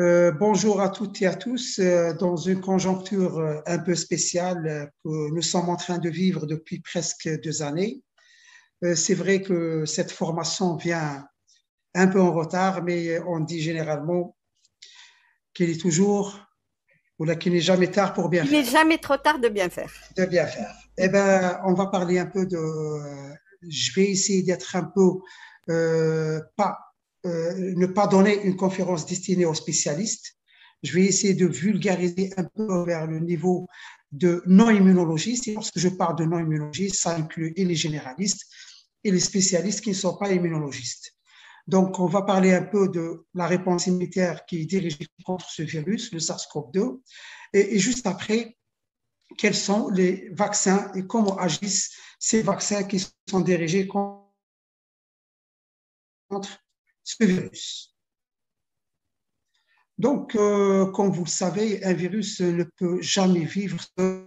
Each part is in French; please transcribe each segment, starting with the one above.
Bonjour à toutes et à tous. Dans une conjoncture un peu spéciale que nous sommes en train de vivre depuis presque 2 années, c'est vrai que cette formation vient un peu en retard, mais on dit généralement qu'il est toujours ou là qu'il n'est jamais tard pour bien Il n'est faire, jamais trop tard de bien faire. de bien faire. Eh ben, on va parler un peu de. Je vais essayer d'être un peu pas ne pas donner une conférence destinée aux spécialistes. Je vais essayer de vulgariser un peu vers le niveau de non-immunologie. Et lorsque je parle de non-immunologie, ça inclut et les généralistes et les spécialistes qui ne sont pas immunologistes. Donc, on va parler un peu de la réponse immunitaire qui est dirigée contre ce virus, le SARS-CoV-2, et juste après, quels sont les vaccins et comment agissent ces vaccins qui sont dirigés contre ce virus. Donc, comme vous le savez, un virus ne peut jamais vivre seul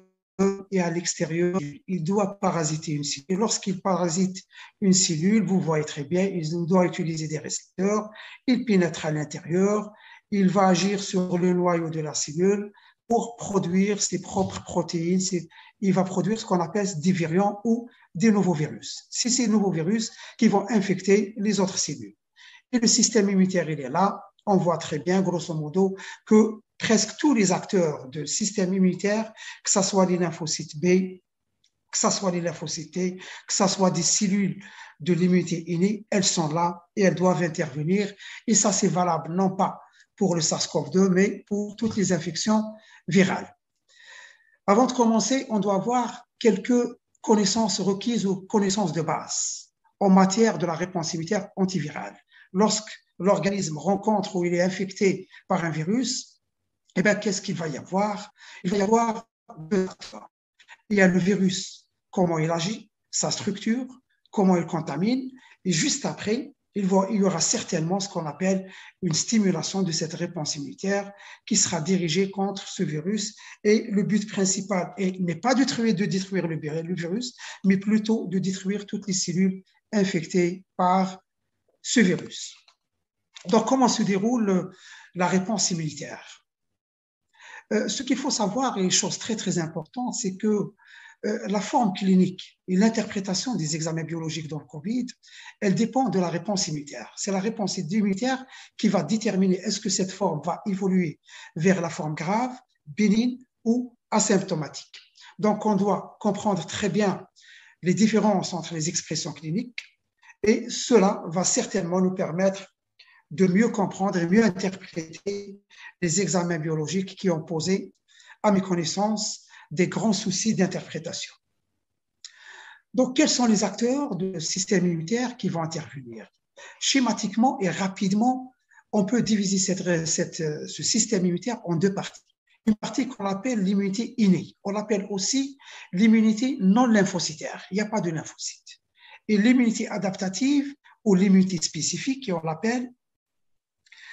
et à l'extérieur. Il doit parasiter une cellule. Et lorsqu'il parasite une cellule, vous voyez très bien, il doit utiliser des récepteurs, il pénètre à l'intérieur, il va agir sur le noyau de la cellule pour produire ses propres protéines. Il va produire ce qu'on appelle des virions ou des nouveaux virus. C'est ces nouveaux virus qui vont infecter les autres cellules. Et le système immunitaire, il est là. On voit très bien, grosso modo, que presque tous les acteurs du système immunitaire, que ce soit les lymphocytes B, que ce soit les lymphocytes T, que ce soit des cellules de l'immunité innée, elles sont là et elles doivent intervenir. Et ça, c'est valable non pas pour le SARS-CoV-2, mais pour toutes les infections virales. Avant de commencer, on doit avoir quelques connaissances requises ou connaissances de base en matière de la réponse immunitaire antivirale. Lorsque l'organisme rencontre ou il est infecté par un virus, eh bien, qu'est-ce qu'il va y avoir? Il va y avoir deux facteurs. Il y a le virus, comment il agit, sa structure, comment il contamine, et juste après, il y aura certainement ce qu'on appelle une stimulation de cette réponse immunitaire qui sera dirigée contre ce virus. Et le but principal n'est pas de détruire le virus, mais plutôt de détruire toutes les cellules infectées par ce virus. Donc, comment se déroule la réponse immunitaire? Ce qu'il faut savoir, et une chose très très importante, c'est que la forme clinique et l'interprétation des examens biologiques dans le Covid, elle dépend de la réponse immunitaire. C'est la réponse immunitaire qui va déterminer est-ce que cette forme va évoluer vers la forme grave, bénigne ou asymptomatique. Donc, on doit comprendre très bien les différences entre les expressions cliniques et cela va certainement nous permettre de mieux comprendre et mieux interpréter les examens biologiques qui ont posé, à mes connaissances, des grands soucis d'interprétation. Donc, quels sont les acteurs du système immunitaire qui vont intervenir? Schématiquement et rapidement, on peut diviser ce système immunitaire en deux parties. Une partie qu'on appelle l'immunité innée. On l'appelle aussi l'immunité non lymphocytaire. Il n'y a pas de lymphocytes. Et l'immunité adaptative ou l'immunité spécifique, on l'appelle,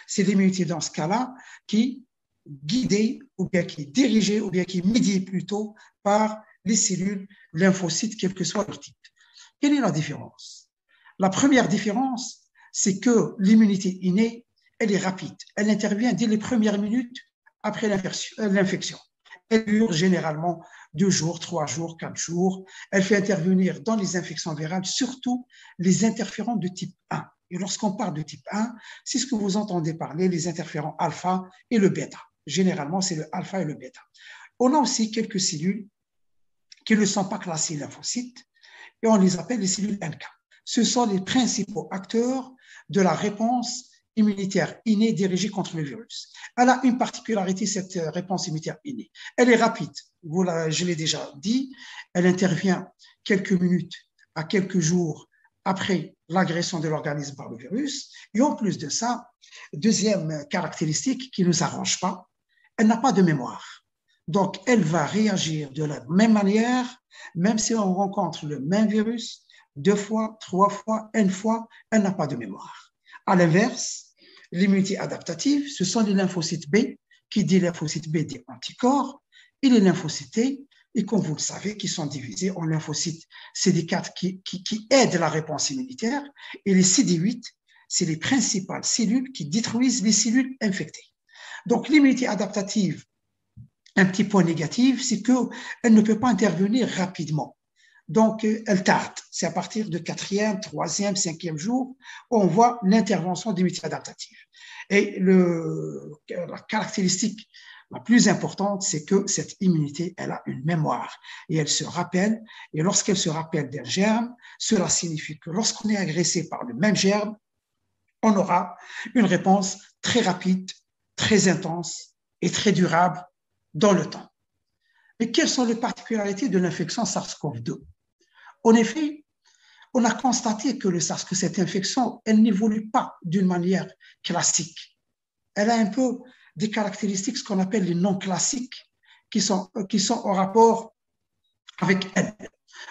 c'est l'immunité dans ce cas-là qui est guidée ou bien qui est dirigée ou bien qui est médiée plutôt par les cellules lymphocytes, quel que soit leur type. Quelle est la différence? La première différence, c'est que l'immunité innée, elle est rapide. Elle intervient dès les premières minutes après l'infection. Elle dure généralement 2 jours, 3 jours, 4 jours. Elle fait intervenir dans les infections virales, surtout les interférents de type 1. Et lorsqu'on parle de type 1, c'est ce que vous entendez parler, les interférents alpha et le bêta. Généralement, c'est le alpha et le bêta. On a aussi quelques cellules qui ne sont pas classées lymphocytes et on les appelle les cellules NK. Ce sont les principaux acteurs de la réponse immunitaire innée dirigée contre le virus. Elle a une particularité, cette réponse immunitaire innée. Elle est rapide, je l'ai déjà dit, elle intervient quelques minutes à quelques jours après l'agression de l'organisme par le virus. Et en plus de ça, deuxième caractéristique qui ne nous arrange pas, elle n'a pas de mémoire. Donc, elle va réagir de la même manière, même si on rencontre le même virus 2 fois, 3 fois, N fois, elle n'a pas de mémoire. À l'inverse, l'immunité adaptative, ce sont les lymphocytes B, qui dit lymphocytes B dit anticorps, et les lymphocytes T, et comme vous le savez, qui sont divisés en lymphocytes CD4 qui aident la réponse immunitaire, et les CD8, c'est les principales cellules qui détruisent les cellules infectées. Donc, l'immunité adaptative, un petit point négatif, c'est qu'elle ne peut pas intervenir rapidement. Donc, elle tarde. C'est à partir de 4e, 3e, 5e jour où on voit l'intervention d'immunité adaptative. Et la caractéristique la plus importante, c'est que cette immunité, elle a une mémoire et elle se rappelle. Et lorsqu'elle se rappelle d'un germe, cela signifie que lorsqu'on est agressé par le même germe, on aura une réponse très rapide, très intense et très durable dans le temps. Mais quelles sont les particularités de l'infection SARS-CoV-2? En effet, on a constaté que cette infection, elle n'évolue pas d'une manière classique. Elle a un peu des caractéristiques, ce qu'on appelle les non classiques, qui sont en rapport avec elle.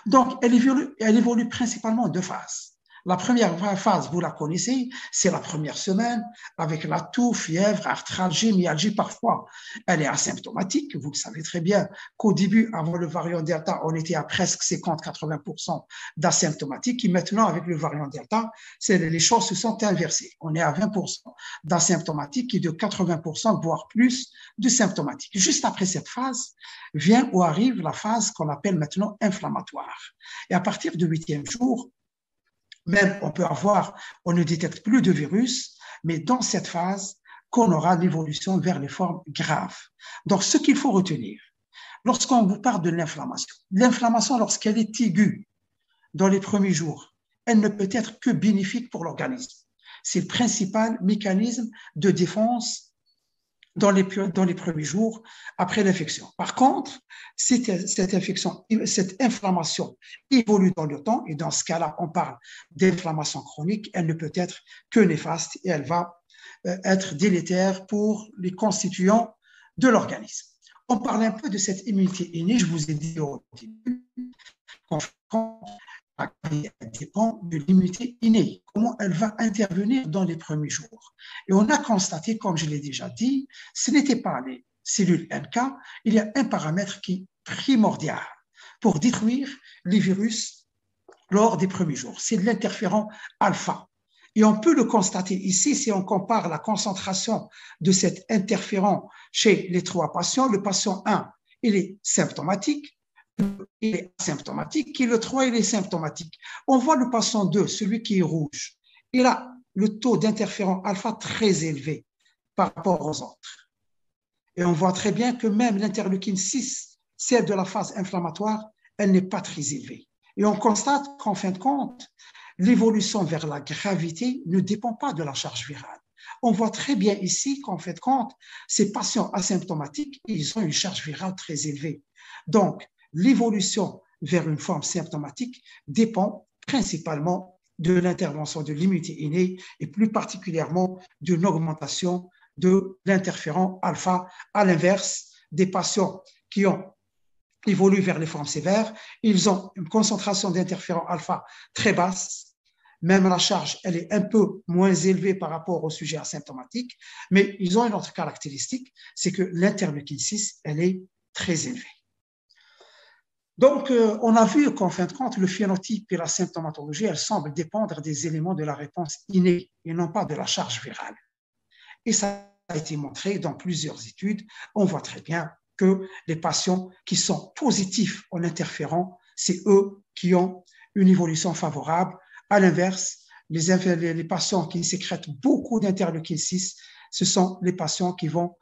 Donc, elle évolue principalement en deux phases. La première phase, vous la connaissez, c'est la première semaine avec la toux, fièvre, arthralgie, myalgie. Parfois, elle est asymptomatique. Vous le savez très bien qu'au début, avant le variant Delta, on était à presque 50-80% d'asymptomatiques. Et maintenant, avec le variant Delta, les choses se sont inversées. On est à 20% d'asymptomatiques et de 80%, voire plus, de symptomatiques. Juste après cette phase, vient ou arrive la phase qu'on appelle maintenant inflammatoire. Et à partir du 8e jour, même on ne détecte plus de virus, mais dans cette phase, qu'on aura l'évolution vers les formes graves. Donc, ce qu'il faut retenir, lorsqu'on vous parle de l'inflammation, lorsqu'elle est aiguë dans les premiers jours, elle ne peut être que bénéfique pour l'organisme. C'est le principal mécanisme de défense dans les premiers jours après l'infection. Par contre, cette inflammation évolue dans le temps et dans ce cas-là, on parle d'inflammation chronique, elle ne peut être que néfaste et elle va être délétère pour les constituants de l'organisme. On parle un peu de cette immunité innée, je vous ai dit au début, elle dépend de l'immunité innée, comment elle va intervenir dans les premiers jours. Et on a constaté, comme je l'ai déjà dit, ce n'était pas les cellules NK, il y a un paramètre qui est primordial pour détruire les virus lors des premiers jours. C'est l'interféron alpha. Et on peut le constater ici si on compare la concentration de cet interféron chez les 3 patients. Le patient 1, il est symptomatique. Il est asymptomatique, et le 3, il est symptomatique. On voit le patient 2, celui qui est rouge. Il a le taux d'interféron alpha très élevé par rapport aux autres. Et on voit très bien que même l'interleukine 6, celle de la phase inflammatoire, elle n'est pas très élevée. Et on constate qu'en fin de compte, l'évolution vers la gravité ne dépend pas de la charge virale. On voit très bien ici qu'en fin de compte, ces patients asymptomatiques, ils ont une charge virale très élevée. Donc, l'évolution vers une forme symptomatique dépend principalement de l'intervention de l'immunité innée et plus particulièrement d'une augmentation de l'interféron alpha. À l'inverse, des patients qui ont évolué vers les formes sévères, ils ont une concentration d'interféron alpha très basse. Même la charge, elle est un peu moins élevée par rapport au sujet asymptomatique, mais ils ont une autre caractéristique, c'est que l'interleukine 6, elle est très élevée. Donc, on a vu qu'en fin de compte, le phénotype et la symptomatologie, elles semblent dépendre des éléments de la réponse innée et non pas de la charge virale. Et ça a été montré dans plusieurs études. On voit très bien que les patients qui sont positifs en interféron, c'est eux qui ont une évolution favorable. À l'inverse, les patients qui sécrètent beaucoup d'interleukine 6, ce sont les patients qui vont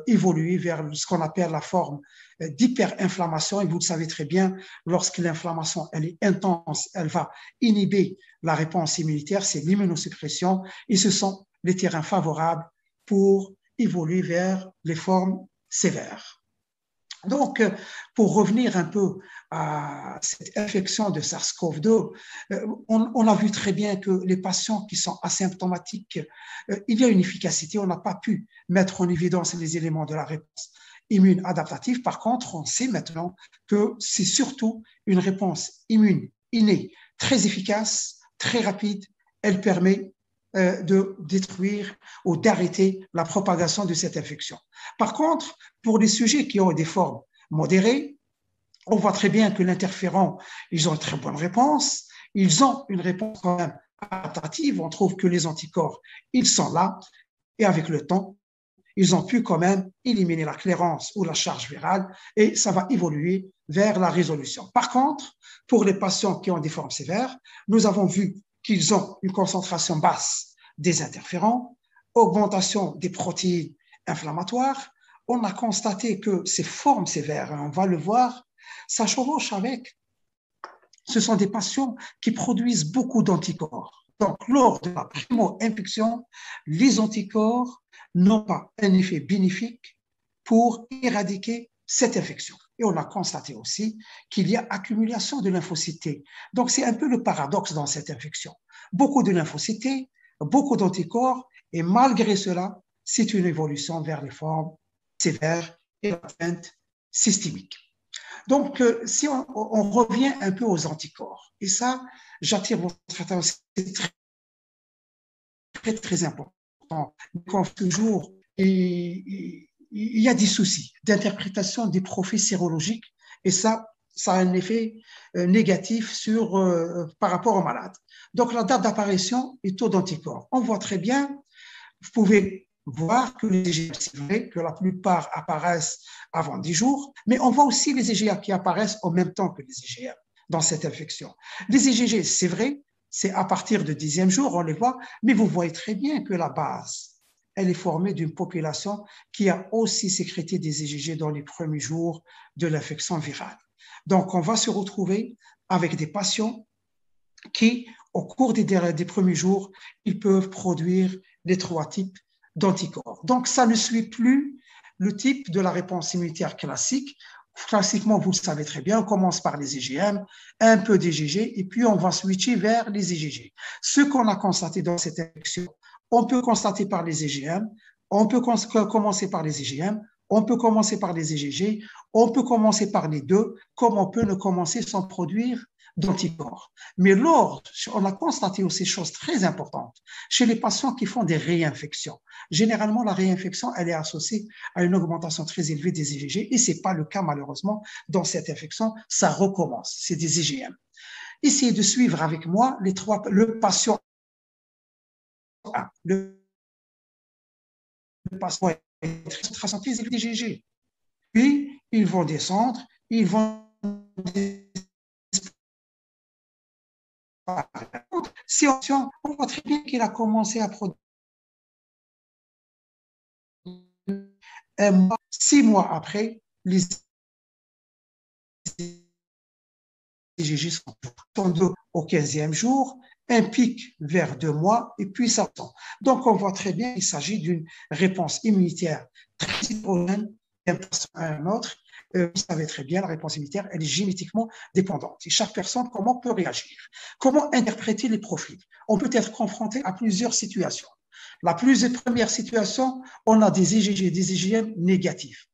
évoluer vers ce qu'on appelle la forme d'hyperinflammation. Et vous le savez très bien, lorsque l'inflammation elle est intense, elle va inhiber la réponse immunitaire, c'est l'immunosuppression, et ce sont les terrains favorables pour évoluer vers les formes sévères. Donc, pour revenir un peu à cette infection de SARS-CoV-2, on a vu très bien que les patients qui sont asymptomatiques, il y a une efficacité. On n'a pas pu mettre en évidence les éléments de la réponse immune adaptative. Par contre, on sait maintenant que c'est surtout une réponse immune innée très efficace, très rapide. Elle permet de détruire ou d'arrêter la propagation de cette infection. Par contre, pour les sujets qui ont des formes modérées, on voit très bien que l'interféron, ils ont une très bonne réponse, ils ont une réponse quand même adaptative, on trouve que les anticorps, ils sont là, et avec le temps, ils ont pu quand même éliminer la clairance ou la charge virale et ça va évoluer vers la résolution. Par contre, pour les patients qui ont des formes sévères, nous avons vu qu'ils ont une concentration basse des interférents, augmentation des protéines inflammatoires. On a constaté que ces formes sévères, on va le voir, ça chevauche avec. Ce sont des patients qui produisent beaucoup d'anticorps. Donc, lors de la primo-infection, les anticorps n'ont pas un effet bénéfique pour éradiquer cette infection. Et on a constaté aussi qu'il y a accumulation de lymphocytes T. Donc, c'est un peu le paradoxe dans cette infection. Beaucoup de lymphocytes T, beaucoup d'anticorps, et malgré cela, c'est une évolution vers les formes sévères et l'atteinte systémique. Donc, si on revient un peu aux anticorps, et ça, j'attire votre attention, c'est très, très important. Comme toujours, il y a des soucis d'interprétation des profils sérologiques, et ça a un effet négatif par rapport aux malades. Donc, la date d'apparition et taux d'anticorps. On voit très bien, vous pouvez voir que les IgM, c'est vrai que la plupart apparaissent avant 10 jours, mais on voit aussi les IgA qui apparaissent en même temps que les IgM dans cette infection. Les IgG, c'est vrai, c'est à partir du 10e jour, on les voit, mais vous voyez très bien que la base, elle est formée d'une population qui a aussi sécrété des IgG dans les premiers jours de l'infection virale. Donc, on va se retrouver avec des patients qui, au cours des premiers jours, ils peuvent produire les 3 types d'anticorps. Donc, ça ne suit plus le type de la réponse immunitaire classique. Classiquement, vous le savez très bien, on commence par les IgM, un peu d'IgG, et puis on va switcher vers les IgG. Ce qu'on a constaté dans cette infection, on peut constater par les IgM, on peut commencer par les IgM, on peut commencer par les IgG, on peut commencer par les deux, comme on peut ne commencer sans produire d'anticorps. Mais on a constaté aussi des choses très importantes chez les patients qui font des réinfections. Généralement, la réinfection, elle est associée à une augmentation très élevée des IgG et ce n'est pas le cas malheureusement dans cette infection. Ça recommence, c'est des IgM. Essayez de suivre avec moi le patient 1. Le patient est très concentration des IgG. Puis, ils vont descendre, ils vont si on voit très bien qu'il a commencé à produire 6 mois après, les IgG sont au 15e jour, un pic vers 2 mois et puis ça tombe. Donc, on voit très bien qu'il s'agit d'une réponse immunitaire très hétérogène d'un patient à un autre. Vous savez très bien, la réponse immunitaire, elle est génétiquement dépendante. Et chaque personne, comment peut réagir? Comment interpréter les profils? On peut être confronté à plusieurs situations. La première situation, on a des IgG, des IgM négatifs.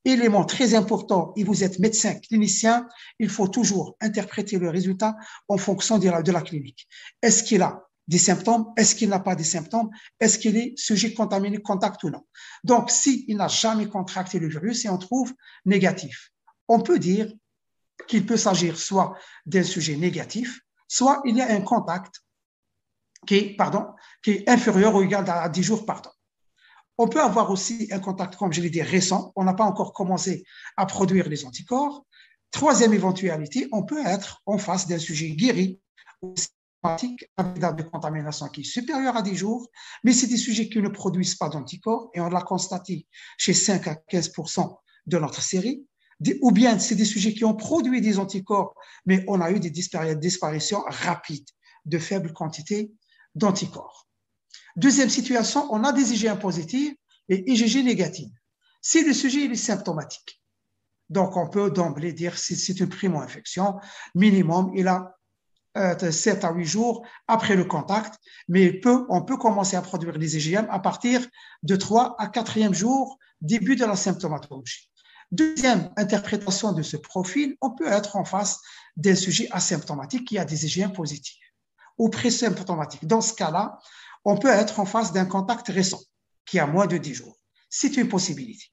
Élément très important, et vous êtes médecin, clinicien, il faut toujours interpréter le résultat en fonction de la clinique. Est-ce qu'il a des symptômes? Est-ce qu'il n'a pas des symptômes? Est-ce qu'il est sujet contaminé, contact ou non? Donc, s'il n'a jamais contracté le virus et on trouve négatif, on peut dire qu'il peut s'agir soit d'un sujet négatif, soit il y a un contact qui est inférieur ou égal à 10 jours, pardon. On peut avoir aussi un contact, comme je l'ai dit, récent. On n'a pas encore commencé à produire les anticorps. Troisième éventualité, on peut être en face d'un sujet guéri ou symptomatique avec une date de contamination qui est supérieure à 10 jours, mais c'est des sujets qui ne produisent pas d'anticorps et on l'a constaté chez 5 à 15% de notre série. Ou bien c'est des sujets qui ont produit des anticorps, mais on a eu des disparitions rapides de faibles quantités d'anticorps. Deuxième situation, on a des IgM positifs et IgG négatifs. Si le sujet est symptomatique, donc on peut d'emblée dire que c'est une primo-infection, minimum, il a 7 à 8 jours après le contact, mais on peut commencer à produire les IgM à partir de 3 à 4e jour, début de la symptomatologie. Deuxième interprétation de ce profil, on peut être en face d'un sujet asymptomatique qui a des IgM positifs ou présymptomatiques. Dans ce cas-là, on peut être en face d'un contact récent qui a moins de 10 jours. C'est une possibilité.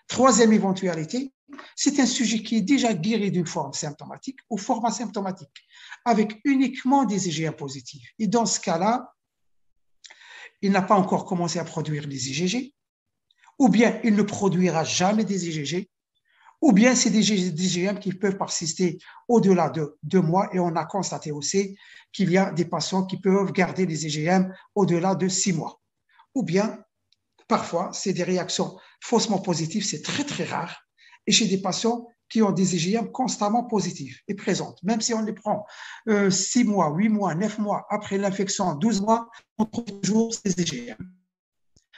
Troisième éventualité, c'est un sujet qui est déjà guéri d'une forme symptomatique ou forme asymptomatique, avec uniquement des IgM positifs. Et dans ce cas-là, il n'a pas encore commencé à produire des IgG, ou bien il ne produira jamais des IgG, ou bien c'est des IgM qui peuvent persister au-delà de 2 mois, et on a constaté aussi qu'il y a des patients qui peuvent garder des IgM au-delà de 6 mois. Ou bien, parfois, c'est des réactions faussement positives, c'est très très rare, et chez des patients qui ont des IgM constamment positifs et présentes, même si on les prend 6 mois, 8 mois, 9 mois après l'infection, 12 mois, on trouve toujours ces IgM.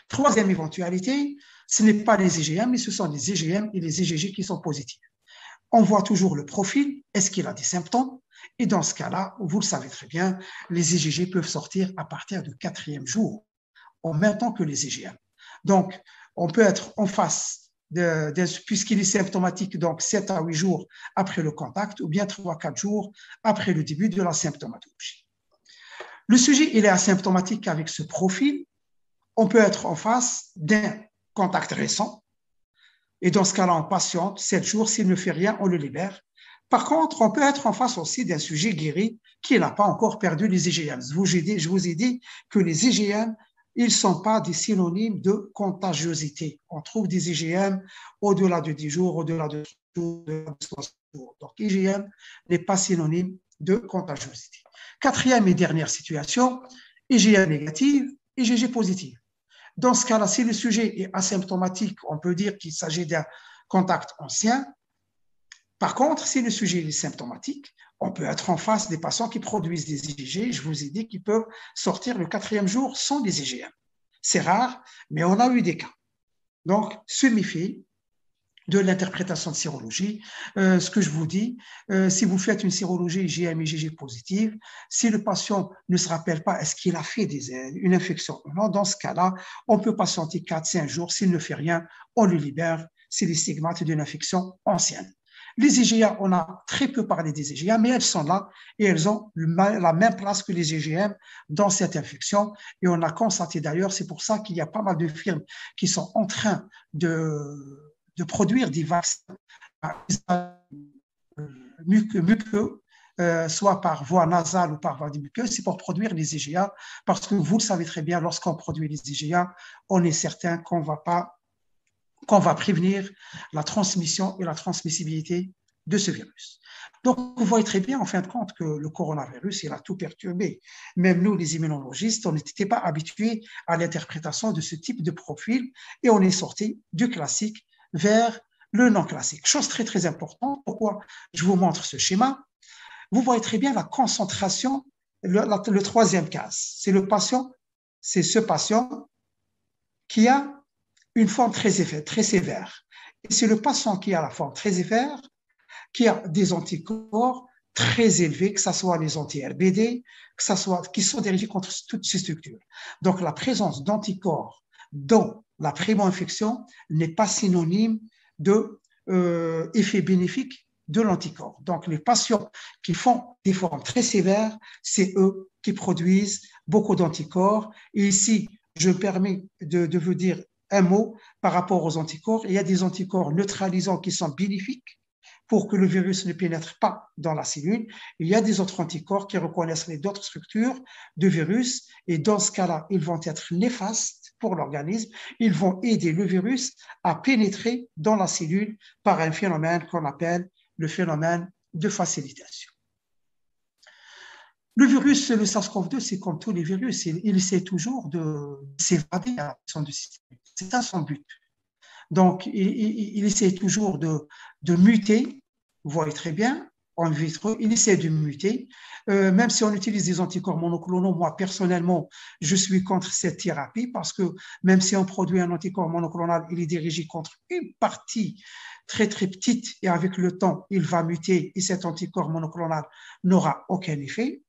Troisième éventualité, ce n'est pas les IgM, mais ce sont les IgM et les IgG qui sont positifs. On voit toujours le profil, est-ce qu'il a des symptômes? Et dans ce cas-là, vous le savez très bien, les IgG peuvent sortir à partir du 4e jour, en même temps que les IgM. Donc, on peut être en face, puisqu'il est symptomatique, donc 7 à 8 jours après le contact, ou bien 3 à 4 jours après le début de la symptomatologie. Le sujet, il est asymptomatique avec ce profil. On peut être en face d'un contact récent, et dans ce cas-là, on patiente 7 jours. S'il ne fait rien, on le libère. Par contre, on peut être en face aussi d'un sujet guéri qui n'a pas encore perdu les IgM. Je vous ai dit que les IgM, ils ne sont pas des synonymes de contagiosité. On trouve des IgM au-delà de 10 jours, au-delà de 60 jours. Donc, IgM n'est pas synonyme de contagiosité. Quatrième et dernière situation, IgM négative, IgG positive. Dans ce cas-là, si le sujet est asymptomatique, on peut dire qu'il s'agit d'un contact ancien. Par contre, si le sujet est symptomatique, on peut être en face des patients qui produisent des IgG. Je vous ai dit qu'ils peuvent sortir le 4e jour sans des IgM. C'est rare, mais on a eu des cas. Donc, se méfier de l'interprétation de sérologie. Ce que je vous dis, si vous faites une sérologie IgM et IgG positive, si le patient ne se rappelle pas est-ce qu'il a fait une infection ou non, dans ce cas-là, on peut patienter 4-5 jours. S'il ne fait rien, on le libère. C'est les stigmates d'une infection ancienne. Les IgA, on a très peu parlé des IgA, mais elles sont là et elles ont la même place que les IgM dans cette infection. Et on a constaté d'ailleurs, c'est pour ça qu'il y a pas mal de firmes qui sont en train de produire des vaccins muqueux, soit par voie nasale ou par voie muqueuse, c'est pour produire les IgA, parce que vous le savez très bien, lorsqu'on produit les IgA, on est certain qu'on va prévenir la transmission et la transmissibilité de ce virus. Donc, vous voyez très bien, en fin de compte, que le coronavirus, il a tout perturbé. Même nous, les immunologistes, on n'était pas habitués à l'interprétation de ce type de profil, et on est sorti du classique vers le non classique. Chose très, très importante. Pourquoi je vous montre ce schéma? Vous voyez très bien la concentration, le troisième cas. C'est ce patient qui a une forme très sévère. Et c'est le patient qui a la forme très sévère, qui a des anticorps très élevés, que ce soit les anti-RBD, qui sont dirigés contre toutes ces structures. Donc, la présence d'anticorps dans la primo-infection n'est pas synonyme d'effet bénéfique de l'anticorps. Donc, les patients qui font des formes très sévères, c'est eux qui produisent beaucoup d'anticorps. Et ici, je me permets de vous dire un mot par rapport aux anticorps. Il y a des anticorps neutralisants qui sont bénéfiques pour que le virus ne pénètre pas dans la cellule. Il y a des autres anticorps qui reconnaissent les autres structures de virus, et dans ce cas-là, ils vont être néfastes pour l'organisme. Ils vont aider le virus à pénétrer dans la cellule par un phénomène qu'on appelle le phénomène de facilitation. Le virus, le SARS-CoV-2, c'est comme tous les virus, il essaie toujours de s'évader à son système. C'est ça son but. Donc, il essaie toujours de muter, vous voyez très bien, en vitro, il essaie de muter. Même si on utilise des anticorps monoclonaux, moi, personnellement, je suis contre cette thérapie, parce que même si on produit un anticorps monoclonal, il est dirigé contre une partie très, très petite, et avec le temps, il va muter, et cet anticorps monoclonal n'aura aucun effet.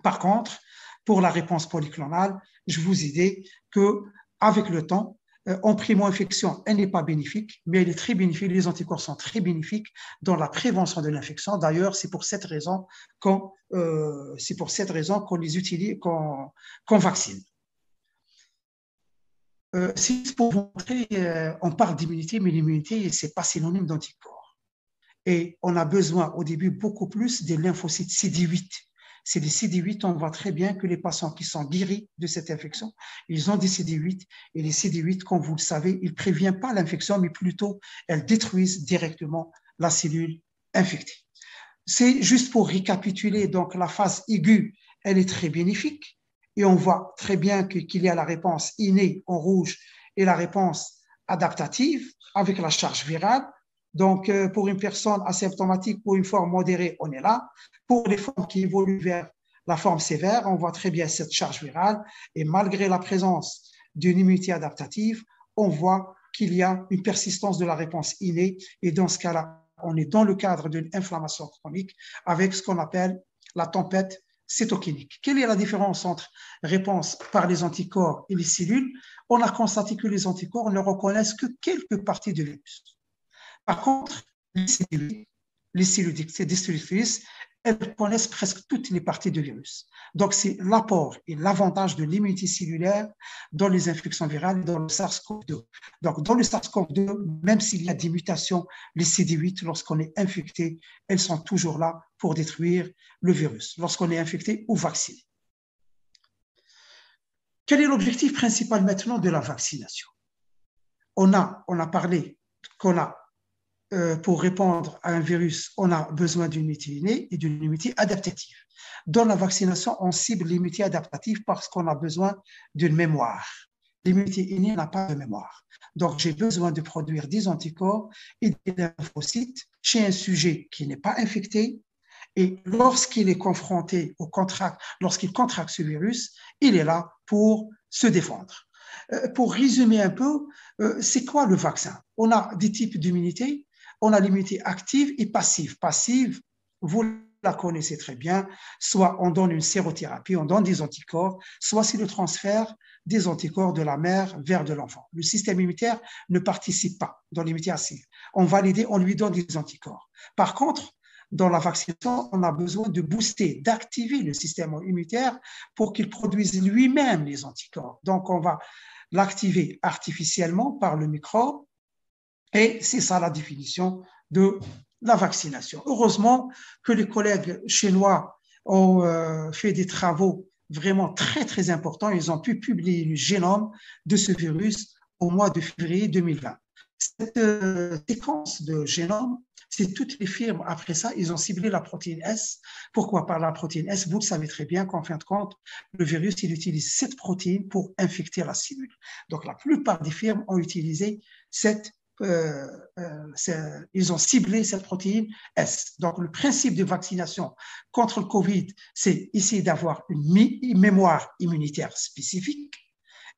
Par contre, pour la réponse polyclonale, je vous ai dit qu'avec le temps, en primo-infection, elle n'est pas bénéfique, mais elle est très bénéfique. Les anticorps sont très bénéfiques dans la prévention de l'infection. D'ailleurs, c'est pour cette raison qu'on les utilise, qu'on vaccine. Si pour vous montrer, on parle d'immunité, mais l'immunité, ce n'est pas synonyme d'anticorps. Et on a besoin au début beaucoup plus des lymphocytes CD8 c'est les CD8. On voit très bien que les patients qui sont guéris de cette infection, ils ont des CD8. Et les CD8, comme vous le savez, ils ne préviennent pas l'infection, mais plutôt, elles détruisent directement la cellule infectée. C'est juste pour récapituler, donc la phase aiguë, elle est très bénéfique et on voit très bien qu'il y a la réponse innée en rouge et la réponse adaptative avec la charge virale. Donc, pour une personne asymptomatique ou une forme modérée, on est là. Pour les formes qui évoluent vers la forme sévère, on voit très bien cette charge virale et malgré la présence d'une immunité adaptative, on voit qu'il y a une persistance de la réponse innée et dans ce cas-là, on est dans le cadre d'une inflammation chronique avec ce qu'on appelle la tempête cytokinique. Quelle est la différence entre réponse par les anticorps et les cellules? On a constaté que les anticorps ne reconnaissent que quelques parties du virus. Par contre, les cellules destructrices, elles connaissent presque toutes les parties du virus. Donc, c'est l'apport et l'avantage de l'immunité cellulaire dans les infections virales et dans le SARS-CoV-2. Donc, dans le SARS-CoV-2, même s'il y a des mutations, les CD8, lorsqu'on est infecté, elles sont toujours là pour détruire le virus, lorsqu'on est infecté ou vacciné. Quel est l'objectif principal maintenant de la vaccination? On a parlé qu'on a pour répondre à un virus, on a besoin d'une immunité innée et d'une immunité adaptative. Dans la vaccination, on cible l'immunité adaptative parce qu'on a besoin d'une mémoire. L'immunité innée n'a pas de mémoire. Donc, j'ai besoin de produire des anticorps et des lymphocytes chez un sujet qui n'est pas infecté. Et lorsqu'il est confronté lorsqu'il contracte ce virus, il est là pour se défendre. Pour résumer un peu, c'est quoi le vaccin? On a des types d'immunité. On a l'immunité active et passive. Passive, vous la connaissez très bien, soit on donne une sérothérapie, on donne des anticorps, soit c'est le transfert des anticorps de la mère vers de l'enfant. Le système immunitaire ne participe pas dans l'immunité active. On va l'aider, on lui donne des anticorps. Par contre, dans la vaccination, on a besoin de booster, d'activer le système immunitaire pour qu'il produise lui-même les anticorps. Donc, on va l'activer artificiellement par le microbe. Et c'est ça la définition de la vaccination. Heureusement que les collègues chinois ont fait des travaux vraiment très, très importants. Ils ont pu publier le génome de ce virus au mois de février 2020. Cette séquence de génome, c'est toutes les firmes, après ça, ils ont ciblé la protéine S. Pourquoi par la protéine S? Vous le savez très bien qu'en fin de compte, le virus, il utilise cette protéine pour infecter la cellule. Donc, la plupart des firmes ont utilisé ils ont ciblé cette protéine S. Donc, le principe de vaccination contre le COVID, c'est essayer d'avoir une mémoire immunitaire spécifique.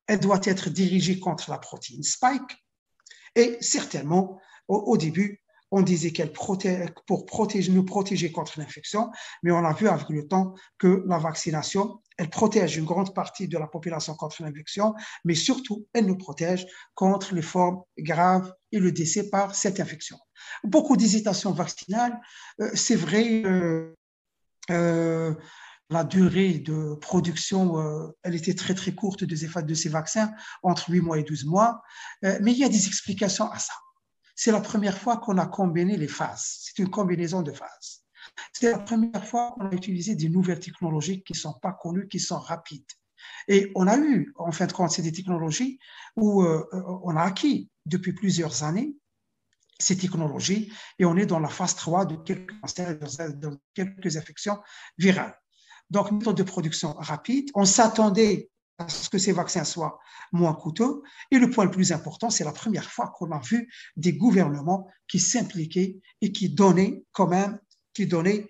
Elle doit être dirigée contre la protéine Spike. Et certainement, au début, on disait qu'elle pour nous protéger contre l'infection, mais on a vu avec le temps que la vaccination, elle protège une grande partie de la population contre l'infection, mais surtout, elle nous protège contre les formes graves et le décès par cette infection. Beaucoup d'hésitations vaccinales, c'est vrai, la durée de production, elle était très, très courte de ces vaccins, entre 8 mois et 12 mois, mais il y a des explications à ça. C'est la première fois qu'on a combiné les phases. C'est une combinaison de phases. C'est la première fois qu'on a utilisé des nouvelles technologies qui ne sont pas connues, qui sont rapides. Et on a eu, en fin de compte, c'est des technologies où on a acquis depuis plusieurs années ces technologies et on est dans la phase 3 de quelques cancers, de quelques infections virales. Donc, méthode de production rapide. On s'attendait à ce que ces vaccins soient moins coûteux. Et le point le plus important, c'est la première fois qu'on a vu des gouvernements qui s'impliquaient et qui donnaient quand même, des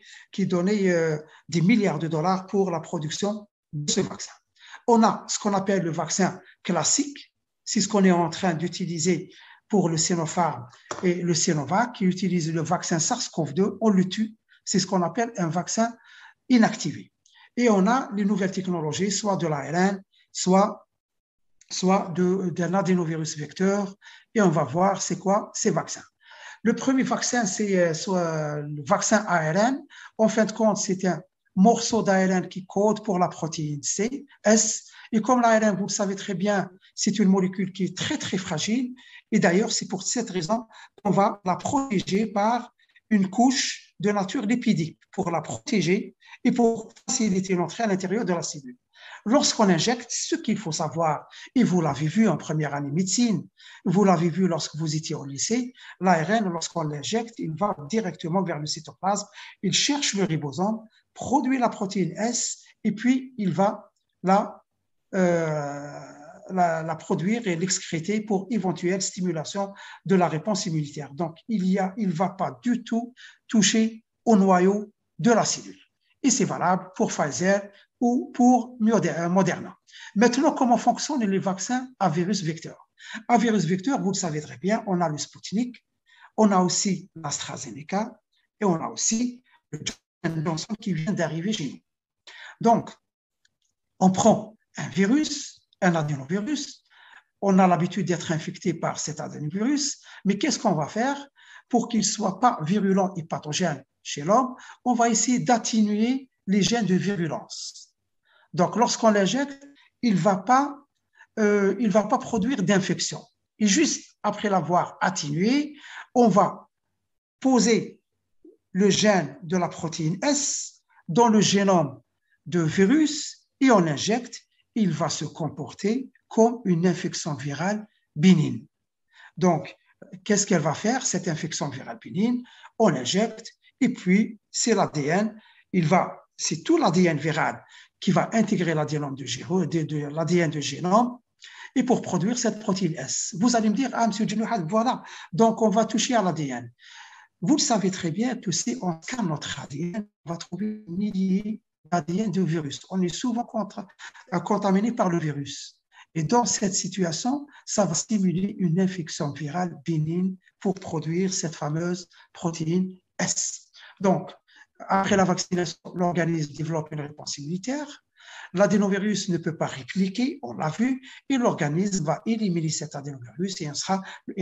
milliards de dollars pour la production de ce vaccin. On a ce qu'on appelle le vaccin classique. C'est ce qu'on est en train d'utiliser pour le Sinopharm et le Sinovac, qui utilisent le vaccin SARS-CoV-2. On le tue. C'est ce qu'on appelle un vaccin inactivé. Et on a les nouvelles technologies, soit de l'ARN, soit d'un adénovirus vecteur, et on va voir c'est quoi ces vaccins. Le premier vaccin, c'est le vaccin ARN. En fin de compte, c'est un morceau d'ARN qui code pour la protéine C, S. Et comme l'ARN, vous le savez très bien, c'est une molécule qui est très, très fragile. Et d'ailleurs, c'est pour cette raison qu'on va la protéger par une couche de nature lipidique pour la protéger et pour faciliter l'entrée à l'intérieur de la cellule. Lorsqu'on injecte, ce qu'il faut savoir, et vous l'avez vu en première année médecine, vous l'avez vu lorsque vous étiez au lycée, l'ARN, lorsqu'on l'injecte, il va directement vers le cytoplasme, il cherche le ribosome, produit la protéine S, et puis il va la, la produire et l'excréter pour éventuelle stimulation de la réponse immunitaire. Donc, il ne va pas du tout toucher au noyau de la cellule. Et c'est valable pour Pfizer ou pour Moderna. Maintenant, comment fonctionnent les vaccins à virus vecteur? À virus vecteur, vous le savez très bien, on a le Sputnik, on a aussi l'AstraZeneca et on a aussi le Johnson qui vient d'arriver chez nous. Donc, on prend un virus, un adénovirus, on a l'habitude d'être infecté par cet adénovirus, mais qu'est-ce qu'on va faire pour qu'il ne soit pas virulent et pathogène chez l'homme? On va essayer d'atténuer les gènes de virulence. Donc, lorsqu'on l'injecte, il ne va pas produire d'infection. Et juste après l'avoir atténué, on va poser le gène de la protéine S dans le génome de virus et on injecte, il va se comporter comme une infection virale bénigne. Donc, qu'est-ce qu'elle va faire, cette infection virale bénigne? On injecte et puis c'est l'ADN, c'est tout l'ADN viral qui va intégrer l'ADN de génome et pour produire cette protéine S. Vous allez me dire, ah, M. Djinouhad, voilà, donc on va toucher à l'ADN. Vous le savez très bien que si on scanne notre ADN, on va trouver milliers d'ADN de virus. On est souvent contaminé par le virus. Et dans cette situation, ça va stimuler une infection virale bénigne pour produire cette fameuse protéine S. Donc, après la vaccination, l'organisme développe une réponse immunitaire. L'adénovirus ne peut pas répliquer, on l'a vu, et l'organisme va éliminer cet adénovirus et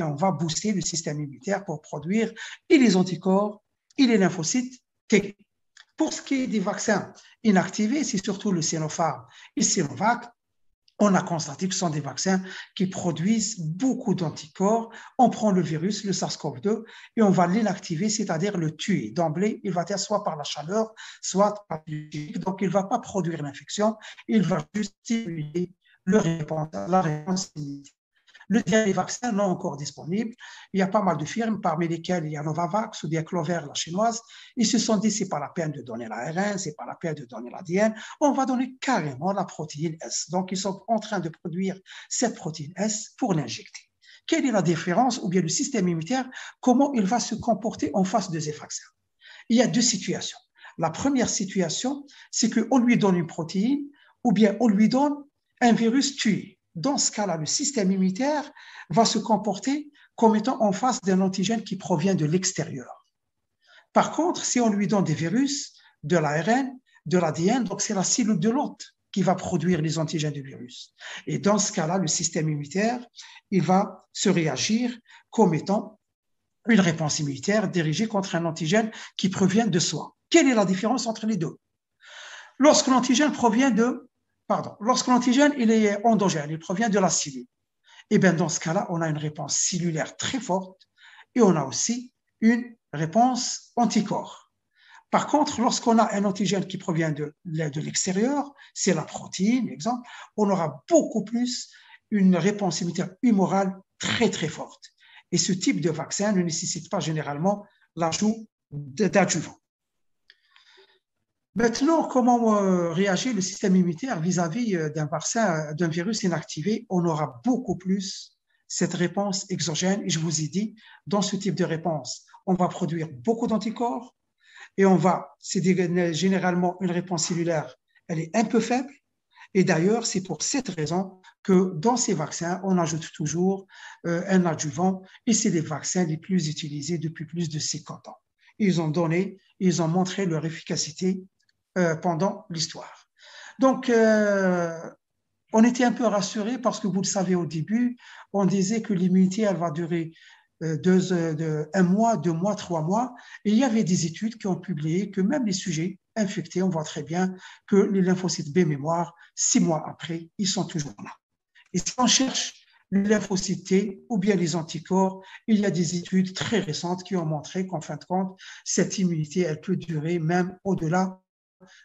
on va booster le système immunitaire pour produire et les anticorps et les lymphocytes T. Pour ce qui est des vaccins inactivés, c'est surtout le Sinopharm et Sinovac. On a constaté que ce sont des vaccins qui produisent beaucoup d'anticorps. On prend le virus, le SARS-CoV-2, et on va l'inactiver, c'est-à-dire le tuer. D'emblée, il va être soit par la chaleur, soit par le chimique. Donc, il ne va pas produire l'infection, il va juste stimuler la réponse immunitaire. Le dernier vaccin non encore disponible. Il y a pas mal de firmes, parmi lesquelles il y a Novavax ou bien Clover, la chinoise. Ils se sont dit, c'est pas la peine de donner l'ARN, c'est pas la peine de donner l'ADN. On va donner carrément la protéine S. Donc, ils sont en train de produire cette protéine S pour l'injecter. Quelle est la différence ou bien le système immunitaire, comment il va se comporter en face de ces vaccins? Il y a deux situations. La première situation, c'est qu'on lui donne une protéine ou bien on lui donne un virus tué. Dans ce cas-là, le système immunitaire va se comporter comme étant en face d'un antigène qui provient de l'extérieur. Par contre, si on lui donne des virus, de l'ARN, de l'ADN, donc c'est la cellule de l'hôte qui va produire les antigènes du virus. Et dans ce cas-là, le système immunitaire, il va se réagir comme étant une réponse immunitaire dirigée contre un antigène qui provient de soi. Quelle est la différence entre les deux? Lorsque l'antigène il est endogène, il provient de la cellule. Et bien dans ce cas-là, on a une réponse cellulaire très forte et on a aussi une réponse anticorps. Par contre, lorsqu'on a un antigène qui provient de l'extérieur, c'est la protéine, exemple, on aura beaucoup plus une réponse immunitaire humorale très très forte. Et ce type de vaccin ne nécessite pas généralement l'ajout d'adjuvants. Maintenant, comment réagit le système immunitaire vis-à-vis d'un vaccin, d'un virus inactivé? On aura beaucoup plus cette réponse exogène. Et je vous ai dit, dans ce type de réponse, on va produire beaucoup d'anticorps et c'est généralement une réponse cellulaire, elle est un peu faible. Et d'ailleurs, c'est pour cette raison que dans ces vaccins, on ajoute toujours un adjuvant et c'est les vaccins les plus utilisés depuis plus de 50 ans. Ils ont montré leur efficacité pendant l'histoire. Donc, on était un peu rassurés parce que vous le savez au début, on disait que l'immunité, elle va durer 1 mois, 2 mois, 3 mois. Et il y avait des études qui ont publié que même les sujets infectés, on voit très bien que les lymphocytes B mémoire, 6 mois après, ils sont toujours là. Et si on cherche le lymphocyte T ou bien les anticorps. Il y a des études très récentes qui ont montré qu'en fin de compte, cette immunité, elle peut durer même au-delà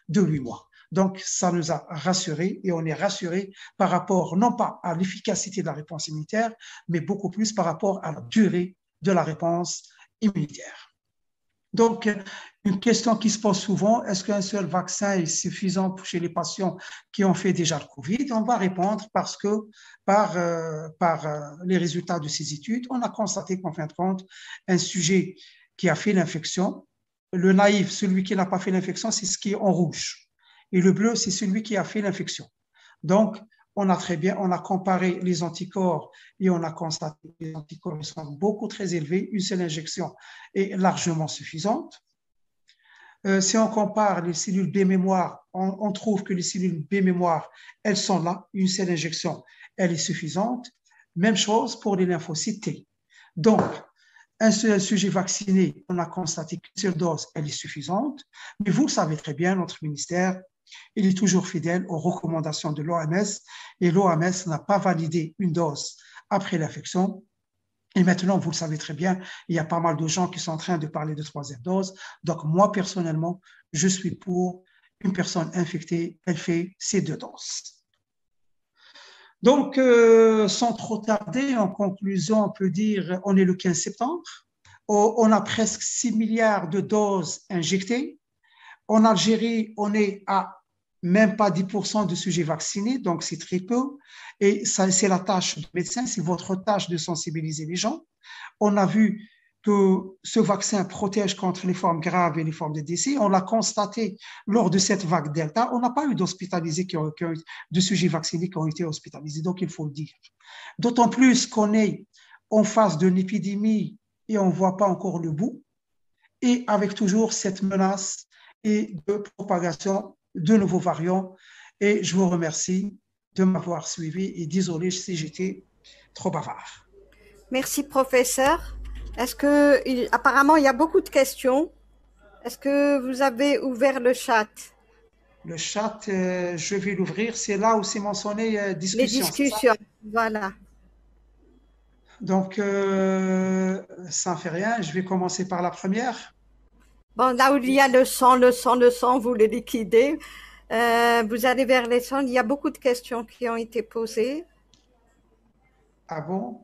de 8 mois. Donc, ça nous a rassurés et on est rassurés par rapport non pas à l'efficacité de la réponse immunitaire, mais beaucoup plus par rapport à la durée de la réponse immunitaire. Donc, une question qui se pose souvent, est-ce qu'un seul vaccin est suffisant chez les patients qui ont fait déjà le Covid? On va répondre parce que par les résultats de ces études, on a constaté qu'en fin de compte, un sujet qui a fait l'infection, le naïf, celui qui n'a pas fait l'infection, c'est ce qui est en rouge. Et le bleu, c'est celui qui a fait l'infection. Donc, on a comparé les anticorps et on a constaté que les anticorps sont beaucoup très élevés. Une seule injection est largement suffisante. Si on compare les cellules B mémoire, on trouve que les cellules B mémoire, elles sont là. Une seule injection, elle est suffisante. Même chose pour les lymphocytes T. Donc, un seul sujet vacciné, on a constaté qu'une seule dose, elle est suffisante. Mais vous le savez très bien, notre ministère, il est toujours fidèle aux recommandations de l'OMS et l'OMS n'a pas validé une dose après l'infection. Et maintenant, vous le savez très bien, il y a pas mal de gens qui sont en train de parler de troisième dose. Donc, moi, personnellement, je suis pour une personne infectée, elle fait ces 2 doses. Donc, sans trop tarder, en conclusion, on peut dire, on est le 15 septembre, on a presque 6 milliards de doses injectées. En Algérie, on est à même pas 10% de sujets vaccinés, donc c'est très peu. Et ça, c'est la tâche du médecin, c'est votre tâche de sensibiliser les gens. On a vu que ce vaccin protège contre les formes graves et les formes de décès. On l'a constaté lors de cette vague Delta. On n'a pas eu d'hospitalisés de sujets vaccinés qui ont été hospitalisés, donc il faut le dire. D'autant plus qu'on est en face d'une épidémie et on ne voit pas encore le bout, et avec toujours cette menace et de propagation de nouveaux variants. Et je vous remercie de m'avoir suivi et désolé si j'étais trop bavard. Merci, professeur. Apparemment, il y a beaucoup de questions. Est-ce que vous avez ouvert le chat? Le chat, je vais l'ouvrir. C'est là où c'est mentionné Les discussion. discussions, voilà. Donc, ça ne fait rien. Je vais commencer par la première. Bon, là où il y a le sang, vous le liquidez. Vous allez vers les sangs. Il y a beaucoup de questions qui ont été posées. Ah bon?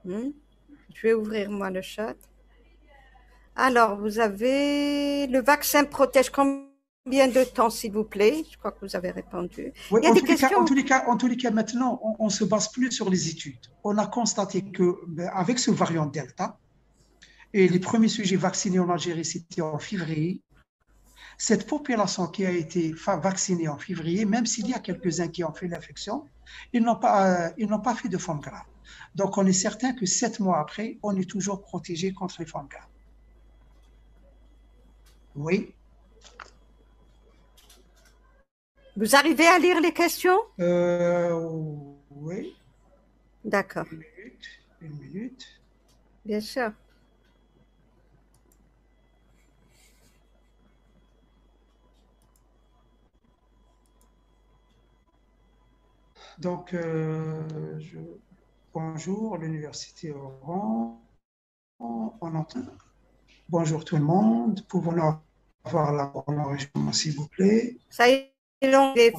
Je vais ouvrir moi le chat. Alors, vous avez le vaccin protège combien de temps, s'il vous plaît? Je crois que vous avez répondu. Oui, Il y a des questions. En tous les cas, maintenant, on ne se base plus sur les études. On a constaté qu'avec ce variant Delta, et les premiers sujets vaccinés en Algérie, c'était en février, cette population qui a été vaccinée en février, même s'il y a quelques-uns qui ont fait l'infection, ils n'ont pas fait de forme grave. Donc, on est certain que 7 mois après, on est toujours protégé contre les formes graves. Oui. Vous arrivez à lire les questions? Oui. D'accord. Une minute. Bien sûr. Donc, bonjour, l'Université Oran. On entend. Bonjour tout le monde. Pouvons-nous avoir l'enregistrement, s'il vous plaît? Ça y est, on est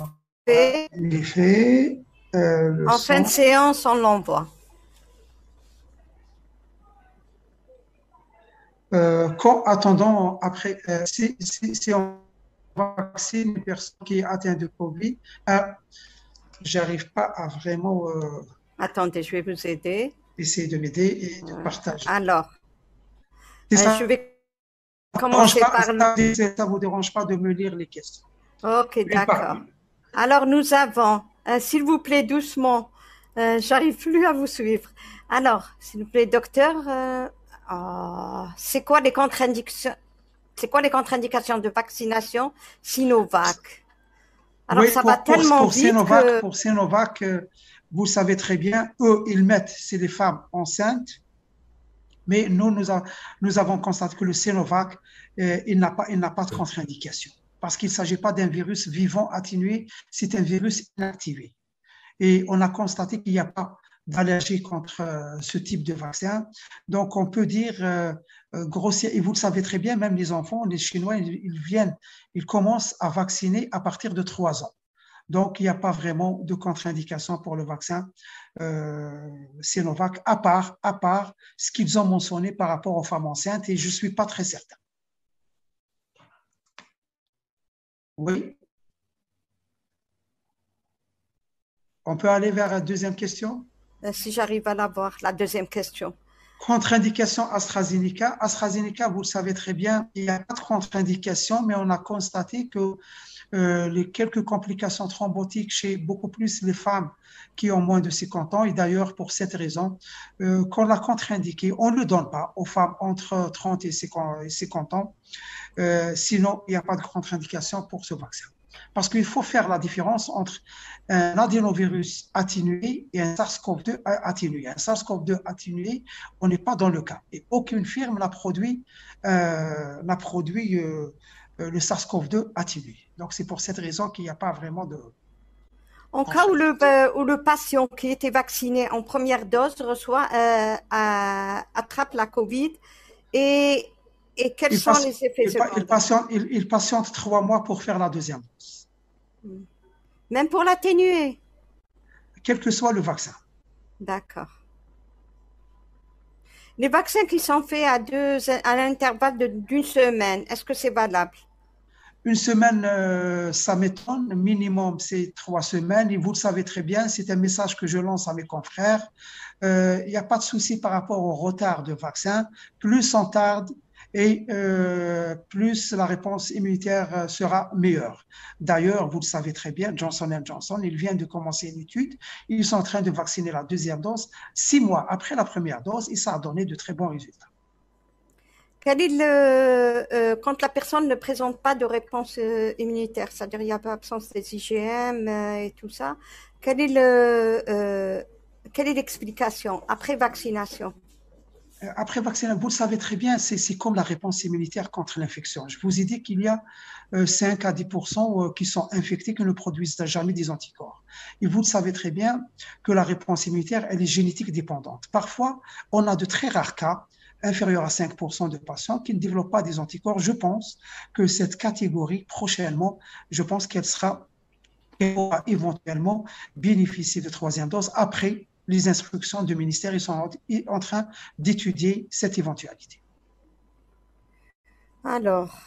fait. Il est fait. En fin de séance, on l'envoie. Attendons, après, si on vaccine une personne qui est atteinte de Covid, j'arrive pas à vraiment Attendez, je vais vous aider. Essayer de m'aider et de partager. Alors, je vais commencer par... Ça ne vous dérange pas de me lire les questions? Ok, d'accord. Alors, nous avons, s'il vous plaît, doucement, j'arrive plus à vous suivre. Alors, s'il vous plaît, docteur, c'est quoi les contre-indications? C'est quoi les contre-indications de vaccination Sinovac? Alors, oui, ça va tellement vite que... Pour Sinovac, vous savez très bien, eux, ils mettent, c'est les femmes enceintes, mais nous avons constaté que le Sinovac, il n'a pas de contre-indication, parce qu'il ne s'agit pas d'un virus vivant atténué, c'est un virus inactivé. et on a constaté qu'il n'y a pas d'allergie contre ce type de vaccin. Donc, on peut dire grossier, et vous le savez très bien, même les enfants, les Chinois, ils commencent à vacciner à partir de 3 ans. Donc, il n'y a pas vraiment de contre-indication pour le vaccin Sinovac, à part ce qu'ils ont mentionné par rapport aux femmes enceintes, et je ne suis pas très certain. Oui, on peut aller vers la deuxième question. Si j'arrive à l'avoir, la deuxième question. Contre-indication AstraZeneca. AstraZeneca, vous le savez très bien, il n'y a pas de contre-indication, mais on a constaté que les quelques complications thrombotiques chez beaucoup plus les femmes qui ont moins de 50 ans. Et d'ailleurs, pour cette raison, qu'on l'a contre-indiqué, on ne le donne pas aux femmes entre 30 et 50 ans. Sinon, il n'y a pas de contre-indication pour ce vaccin. Parce qu'il faut faire la différence entre un adénovirus atténué et un SARS-CoV-2 atténué. Un SARS-CoV-2 atténué, on n'est pas dans le cas. Et aucune firme n'a produit le SARS-CoV-2 atténué. Donc, c'est pour cette raison qu'il n'y a pas vraiment de... En cas où le patient qui était vacciné en première dose attrape la COVID, et quels sont les effets secondaires? Il patiente 3 mois pour faire la deuxième dose. Même pour l'atténuer? Quel que soit le vaccin. D'accord. Les vaccins qui sont faits à l'intervalle d'une semaine, est-ce que c'est valable? Une semaine, ça m'étonne. Minimum, c'est 3 semaines. Et vous le savez très bien, c'est un message que je lance à mes confrères. Il n'y a pas de souci par rapport au retard de vaccin. Plus on tarde, et plus la réponse immunitaire sera meilleure. D'ailleurs, vous le savez très bien, Johnson & Johnson, ils viennent de commencer une étude. Ils sont en train de vacciner la deuxième dose 6 mois après la première dose, et ça a donné de très bons résultats. Quel est quand la personne ne présente pas de réponse immunitaire, c'est-à-dire il n'y a pas absence des IgM et tout ça, quelle est l'explication après vaccination? Après vaccination, vous le savez très bien, c'est comme la réponse immunitaire contre l'infection. Je vous ai dit qu'il y a 5 à 10% qui sont infectés, qui ne produisent jamais des anticorps. Et vous le savez très bien que la réponse immunitaire, elle est génétique dépendante. Parfois, on a de très rares cas, inférieurs à 5% de patients qui ne développent pas des anticorps. Je pense que cette catégorie, prochainement, je pense qu'elle pourra éventuellement bénéficier de troisième dose après les instructions du ministère. Ils sont en train d'étudier cette éventualité. Alors,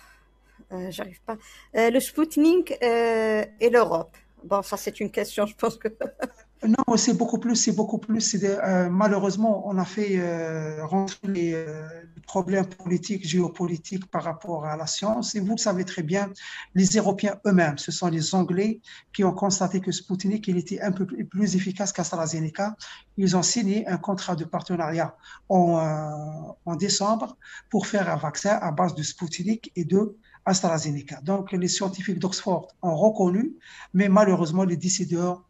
j'arrive pas. Le Sputnik et l'Europe. Bon, ça c'est une question, je pense que... Non, c'est beaucoup plus. Malheureusement, on a fait rentrer les problèmes politiques, géopolitiques par rapport à la science. Et vous le savez très bien, les Européens eux-mêmes, ce sont les Anglais qui ont constaté que Sputnik, il était un peu plus efficace qu'AstraZeneca. Ils ont signé un contrat de partenariat en décembre pour faire un vaccin à base de Sputnik et de AstraZeneca. Donc, les scientifiques d'Oxford ont reconnu, mais malheureusement, les décideurs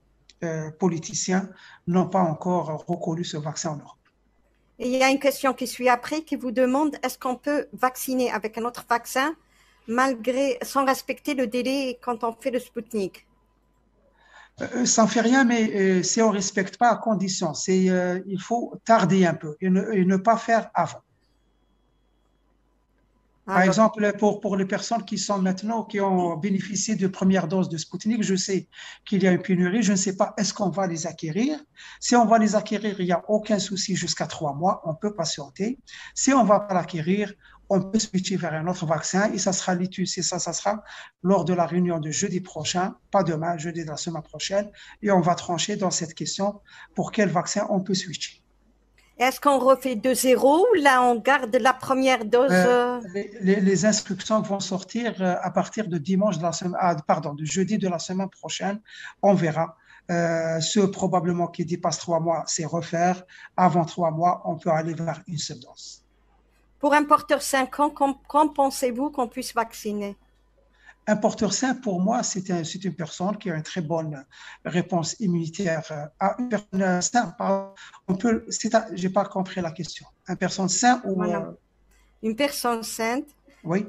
politiciens n'ont pas encore reconnu ce vaccin en Europe. Et il y a une question qui suit après qui vous demande est-ce qu'on peut vacciner avec un autre vaccin sans respecter le délai quand on fait le Sputnik? Ça ne fait rien, mais si on ne respecte pas, à condition, il faut tarder un peu et ne pas faire avant. Par exemple, pour les personnes qui sont maintenant, qui ont bénéficié de première dose de Sputnik, je sais qu'il y a une pénurie, je ne sais pas, est-ce qu'on va les acquérir? Si on va les acquérir, il n'y a aucun souci jusqu'à 3 mois, on peut patienter. Si on ne va pas l'acquérir, on peut switcher vers un autre vaccin et ça sera l'étude, ça sera lors de la réunion de jeudi prochain, pas demain, jeudi de la semaine prochaine, et on va trancher dans cette question pour quel vaccin on peut switcher. Est-ce qu'on refait de zéro ou là on garde la première dose? Les instructions vont sortir à partir de dimanche de la semaine, de jeudi de la semaine prochaine. On verra. Ceux probablement qui dépassent 3 mois, c'est refaire. Avant 3 mois, on peut aller vers une seule dose. Pour un porteur 5 ans, quand pensez-vous qu'on puisse vacciner? Un porteur sain, pour moi, c'est une personne qui a une très bonne réponse immunitaire. À une personne saine, je n'ai pas compris la question. Une personne saine ou... Voilà. Une personne saine, oui.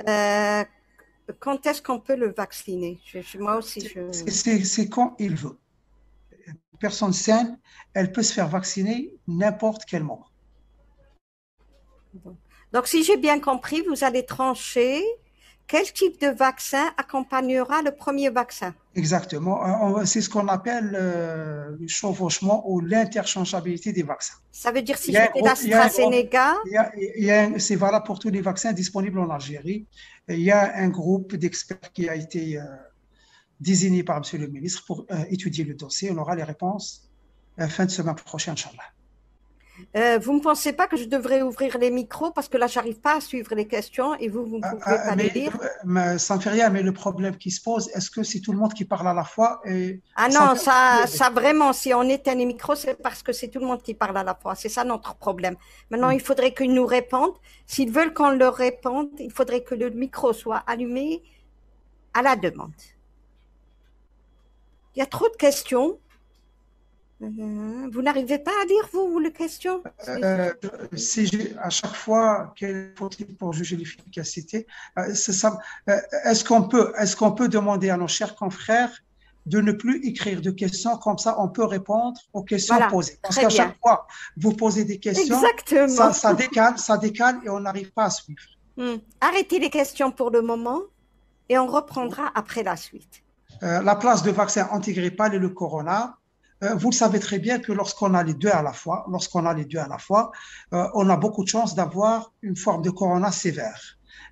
Quand est-ce qu'on peut le vacciner? Moi aussi, c'est quand il veut. Une personne saine, elle peut se faire vacciner n'importe quel moment. Donc, si j'ai bien compris, vous allez trancher quel type de vaccin accompagnera le premier vaccin. Exactement. C'est ce qu'on appelle le chevauchement ou l'interchangeabilité des vaccins. Ça veut dire si Il y a je un fais groupe, il y a un groupe, l'AstraZeneca, c'est valable pour tous les vaccins disponibles en Algérie. Et il y a un groupe d'experts qui a été désigné par Monsieur le ministre pour étudier le dossier. On aura les réponses fin de semaine prochaine, Inch'Allah. vous ne pensez pas que je devrais ouvrir les micros parce que là, j'arrive pas à suivre les questions et vous ne pouvez pas les lire. Mais ça ne fait rien, mais le problème qui se pose, est-ce que c'est tout le monde qui parle à la fois et Ah ça non, fait un ça vraiment, si on éteint les micros, c'est parce que c'est tout le monde qui parle à la fois. C'est ça notre problème. Maintenant, il faudrait qu'ils nous répondent. S'ils veulent qu'on leur réponde, il faudrait que le micro soit allumé à la demande. Il y a trop de questions. Vous n'arrivez pas à lire, vous, les questions? à chaque fois, quel faut-il pour juger l'efficacité? Est-ce qu'on peut demander à nos chers confrères de ne plus écrire de questions, comme ça on peut répondre aux questions Voilà, posées. Parce très qu'à bien. chaque fois, vous posez des questions, Exactement. ça décale et on n'arrive pas à suivre. Arrêtez les questions pour le moment et on reprendra après la suite. La place de vaccin antigrippal et le corona. Vous le savez très bien que lorsqu'on a les deux à la fois, on a beaucoup de chances d'avoir une forme de corona sévère.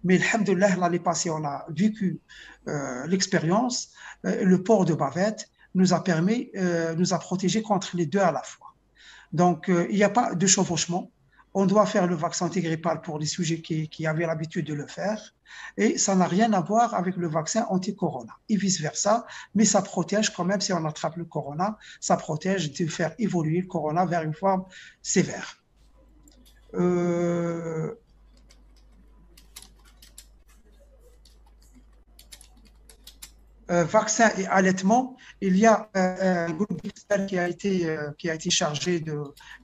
Mais alhamdoulilah, l'année passée, on a vécu l'expérience. Le port de bavette nous a protégés contre les deux à la fois. Donc, il n'y a pas de chevauchement. On doit faire le vaccin antigrippal pour les sujets qui avaient l'habitude de le faire. Et ça n'a rien à voir avec le vaccin anti-corona et vice-versa. Mais ça protège quand même, si on attrape le corona, ça protège de faire évoluer le corona vers une forme sévère. Vaccin et allaitement, il y a un groupe d'experts qui a été chargé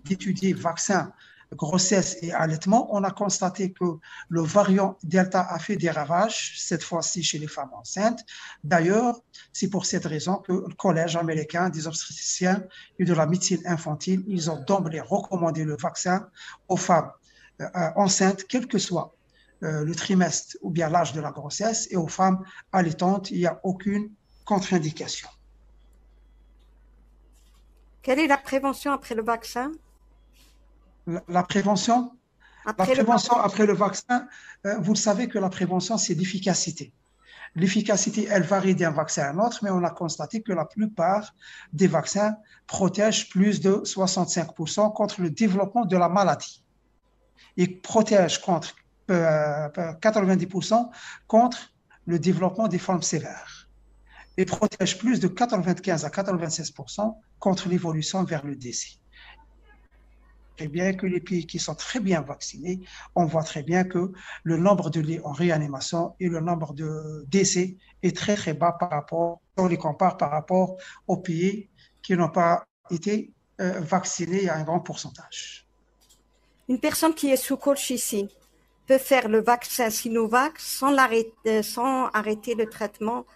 d'étudier vaccin, grossesse et allaitement. On a constaté que le variant Delta a fait des ravages, cette fois-ci chez les femmes enceintes. D'ailleurs, c'est pour cette raison que le Collège américain des obstétriciens et de la médecine infantile, ils ont d'emblée recommandé le vaccin aux femmes enceintes, quel que soit le trimestre ou bien l'âge de la grossesse, et aux femmes allaitantes, il n'y a aucune contre-indication. Quelle est la prévention après le vaccin? La prévention, Après le vaccin. après le vaccin, vous le savez que la prévention, c'est l'efficacité. L'efficacité, elle varie d'un vaccin à un autre, mais on a constaté que la plupart des vaccins protègent plus de 65% contre le développement de la maladie. Ils protègent contre 90% contre le développement des formes sévères et protège plus de 95 à 96% contre l'évolution vers le décès. Et bien que les pays qui sont très bien vaccinés, on voit très bien que le nombre de lits en réanimation et le nombre de décès est très très bas on les compare par rapport aux pays qui n'ont pas été vaccinés à un grand pourcentage. Une personne qui est sous colchicine peut faire le vaccin Sinovac sans arrêter le traitement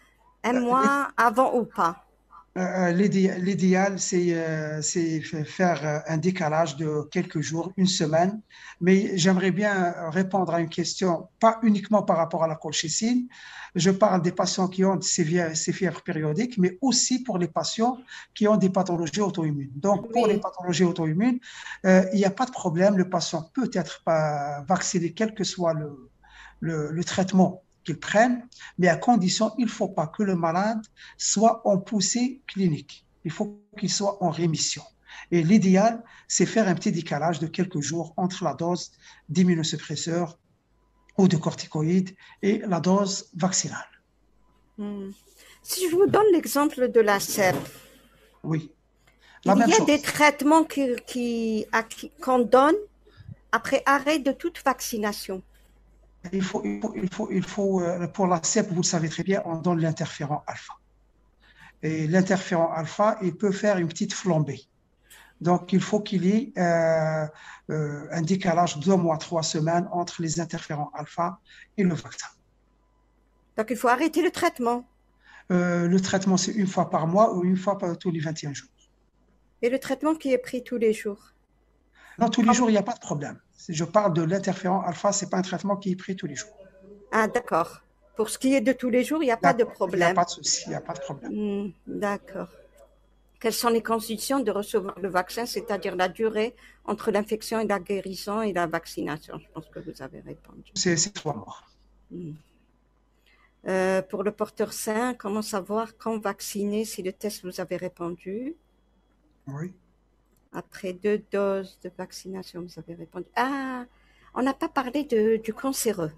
un mois avant ou pas? L'idéal, c'est faire un décalage de quelques jours, une semaine. Mais j'aimerais bien répondre à une question, pas uniquement par rapport à la colchicine. Je parle des patients qui ont ces fièvres périodiques, mais aussi pour les patients qui ont des pathologies auto-immunes. Donc, pour les pathologies auto-immunes, il n'y a pas de problème. Le patient peut être vacciné, quel que soit le traitement qu'ils prennent, mais à condition, il ne faut pas que le malade soit en poussée clinique. Il faut qu'il soit en rémission. Et l'idéal, c'est faire un petit décalage de quelques jours entre la dose d'immunosuppresseur ou de corticoïdes et la dose vaccinale. Si je vous donne l'exemple de la CEP, oui, il y a des traitements qu'on donne après arrêt de toute vaccination. Il faut, pour la CEP, vous le savez très bien, on donne l'interféron alpha. Et l'interféron alpha, il peut faire une petite flambée. Donc, il faut qu'il y ait un décalage de 2 mois, 3 semaines entre les interférons alpha et le vaccin. Donc, il faut arrêter le traitement. Le traitement, c'est une fois par mois ou une fois tous les 21 jours. Et le traitement qui est pris tous les jours? Non, tous les jours, il n'y a pas de problème. Si je parle de l'interféron alpha, ce n'est pas un traitement qui est pris tous les jours. Ah, d'accord. Pour ce qui est de tous les jours, il n'y a pas de Il n'y a problème. pas de souci, il n'y a pas de problème. D'accord. Quelles sont les conditions de recevoir le vaccin, c'est-à-dire la durée entre l'infection et la guérison et la vaccination? Je pense que vous avez répondu. C'est 3 mois. Hmm. Pour le porteur sain, comment savoir quand vacciner si le test vous avez répondu? Oui. Après 2 doses de vaccination, vous avez répondu. Ah, on n'a pas parlé du cancéreux.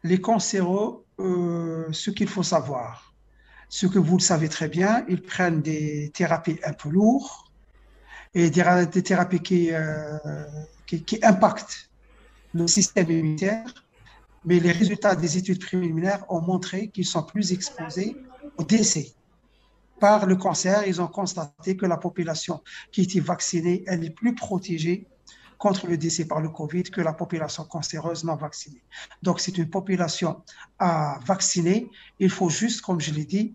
Les cancéreux, ce qu'il faut savoir, ce que vous le savez très bien, ils prennent des thérapies un peu lourdes et des thérapies qui impactent le système immunitaire, mais les résultats des études préliminaires ont montré qu'ils sont plus exposés au décès. Par le cancer, ils ont constaté que la population qui était vaccinée, elle est plus protégée contre le décès par le Covid que la population cancéreuse non vaccinée. Donc, c'est une population à vacciner. Il faut juste, comme je l'ai dit,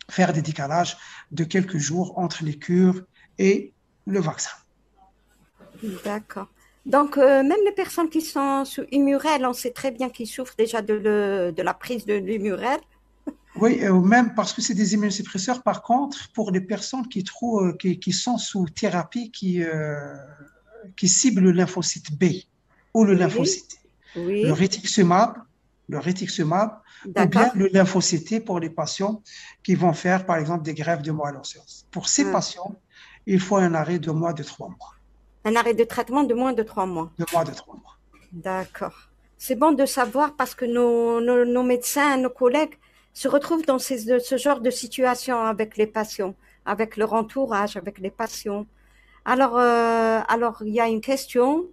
faire des décalages de quelques jours entre les cures et le vaccin. D'accord. Donc, même les personnes qui sont sous Immurel, on sait très bien qu'ils souffrent déjà de la prise de l'Immurel. Oui, même parce que c'est des immunosuppresseurs. Par contre, pour les personnes qui sont sous thérapie qui ciblent le lymphocyte B ou le Oui, lymphocyte, le oui, rituximab, le rituximab, ou bien d'accord. le lymphocyte pour les patients qui vont faire, par exemple, des greffes de moelle osseuse. Pour ces Ah, patients, il faut un arrêt de moins de 3 mois. un arrêt de traitement de moins de 3 mois. De moins de 3 mois. D'accord. C'est bon de savoir parce que nos médecins, nos collègues se retrouvent dans ce genre de situation avec les patients, avec leur entourage, avec les patients. Alors, il y a une question.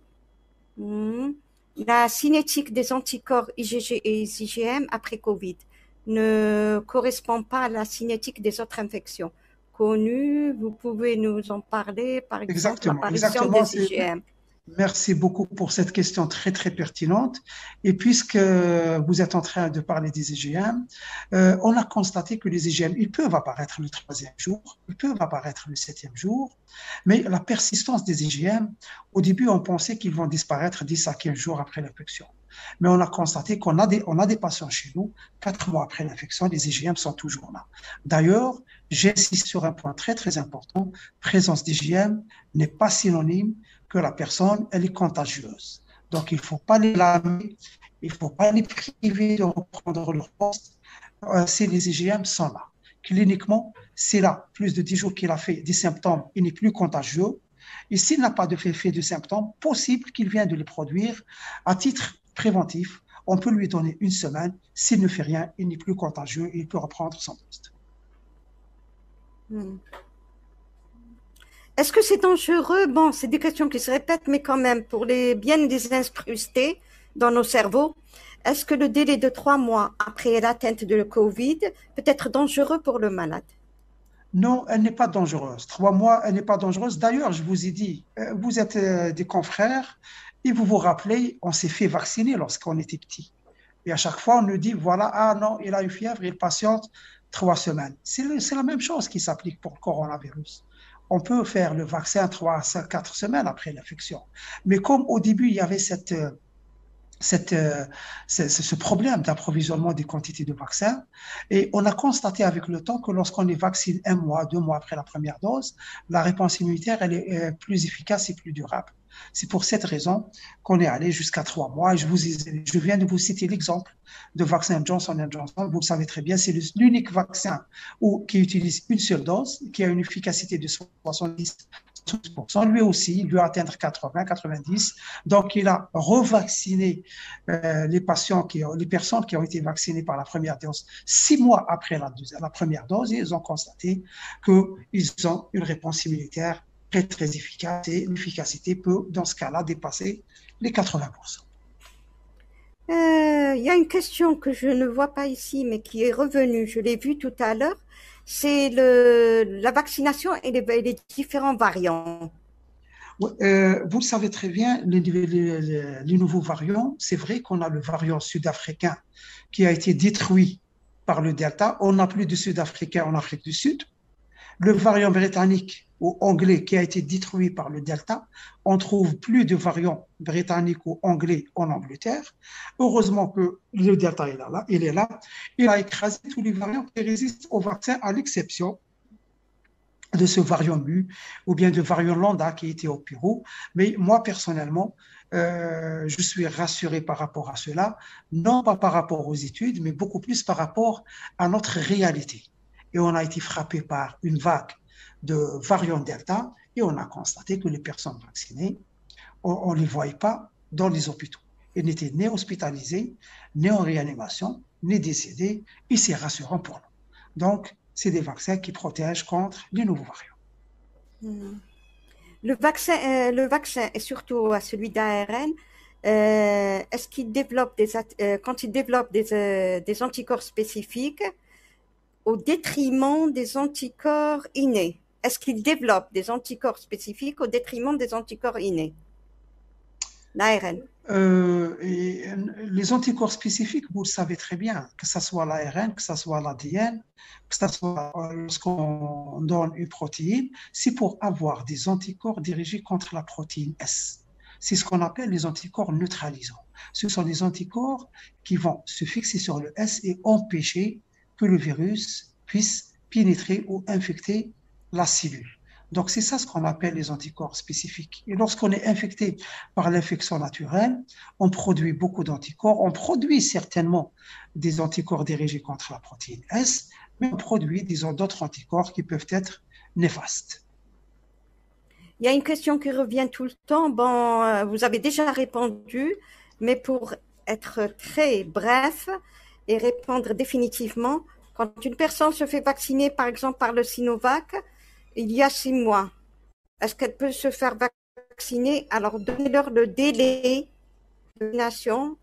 Hmm. La cinétique des anticorps IgG et IgM après Covid ne correspond pas à la cinétique des autres infections connues. Vous pouvez nous en parler, par exemple, Exactement, l'apparition exactement. des IgM. Merci beaucoup pour cette question très, très pertinente. Et puisque vous êtes en train de parler des IgM, on a constaté que les IgM, ils peuvent apparaître le 3e jour, ils peuvent apparaître le 7e jour, mais la persistance des IgM, au début, on pensait qu'ils vont disparaître 10 à 15 jours après l'infection. Mais on a constaté on a des patients chez nous, 4 mois après l'infection, les IgM sont toujours là. D'ailleurs, j'insiste sur un point très, très important, présence d'IgM n'est pas synonyme que la personne, elle est contagieuse. Donc, il ne faut pas les blâmer, il ne faut pas les priver de reprendre leur poste si les IgM sont là. Cliniquement, c'est là, plus de 10 jours qu'il a fait des symptômes, il n'est plus contagieux. Et s'il n'a pas fait de symptômes, possible qu'il vienne de les produire à titre préventif. On peut lui donner une semaine. S'il ne fait rien, il n'est plus contagieux et il peut reprendre son poste. Hmm. Est-ce que c'est dangereux? Bon, c'est des questions qui se répètent, mais quand même, pour les bien les incruster dans nos cerveaux, est-ce que le délai de 3 mois après l'atteinte de le Covid peut être dangereux pour le malade? Non, elle n'est pas dangereuse. 3 mois, elle n'est pas dangereuse. D'ailleurs, je vous ai dit, vous êtes des confrères et vous vous rappelez, on s'est fait vacciner lorsqu'on était petit. Et à chaque fois, on nous dit, voilà, ah non, il a une fièvre, il patiente 3 semaines. C'est la même chose qui s'applique pour le coronavirus. On peut faire le vaccin 3 à 4 semaines après l'infection. Mais comme au début, il y avait cette, ce problème d'approvisionnement des quantités de vaccins. Et on a constaté avec le temps que lorsqu'on est vacciné 1 mois, 2 mois après la première dose, la réponse immunitaire elle est plus efficace et plus durable. C'est pour cette raison qu'on est allé jusqu'à 3 mois. Je viens de vous citer l'exemple de vaccin Johnson Johnson. Vous le savez très bien, c'est l'unique vaccin qui utilise une seule dose, qui a une efficacité de 70%. Lui aussi, il veut atteindre 80, 90. Donc, il a revacciné les personnes qui ont été vaccinées par la première dose 6 mois après la première dose et ils ont constaté qu'ils ont une réponse immunitaire très, très efficace et l'efficacité peut, dans ce cas-là, dépasser les 80%. Il y a une question que je ne vois pas ici, mais qui est revenue. Je l'ai vue tout à l'heure. C'est la vaccination et les différents variants. Vous le savez très bien, les nouveaux variants, c'est vrai qu'on a le variant sud-africain qui a été détruit par le Delta. On n'a plus de Sud-Africains en Afrique du Sud. Le variant britannique ou anglais qui a été détruit par le Delta, on trouve plus de variants britanniques ou anglais en Angleterre. Heureusement que le Delta est là, il est là. Il a écrasé tous les variants qui résistent au vaccin, à l'exception de ce variant mu ou bien de variant lambda qui était au Pérou. Mais moi, personnellement, je suis rassuré par rapport à cela, non pas par rapport aux études, mais beaucoup plus par rapport à notre réalité. Et on a été frappé par une vague de variant Delta et on a constaté que les personnes vaccinées, on ne les voyait pas dans les hôpitaux. Ils n'étaient ni hospitalisés, ni en réanimation, ni décédés, et c'est rassurant pour nous. Donc, c'est des vaccins qui protègent contre les nouveaux variants. Hmm. Le vaccin et surtout celui d'ARN, est-ce qu'il développe quand il développe des anticorps spécifiques au détriment des anticorps innés? Est-ce qu'il développe des anticorps spécifiques au détriment des anticorps innés? L'ARN. Les anticorps spécifiques, vous le savez très bien, que ce soit l'ARN, que ce soit l'ADN, que ce soit lorsqu'on donne une protéine, c'est pour avoir des anticorps dirigés contre la protéine S. C'est ce qu'on appelle les anticorps neutralisants. Ce sont des anticorps qui vont se fixer sur le S et empêcher que le virus puisse pénétrer ou infecter la cellule. Donc, c'est ça ce qu'on appelle les anticorps spécifiques. Et lorsqu'on est infecté par l'infection naturelle, on produit beaucoup d'anticorps. On produit certainement des anticorps dirigés contre la protéine S, mais on produit d'autres anticorps qui peuvent être néfastes. Il y a une question qui revient tout le temps. Bon, vous avez déjà répondu, mais pour être très bref et répondre définitivement, quand une personne se fait vacciner, par exemple, par le Sinovac, il y a 6 mois, est-ce qu'elle peut se faire vacciner? Alors, donnez-leur le délai de vaccination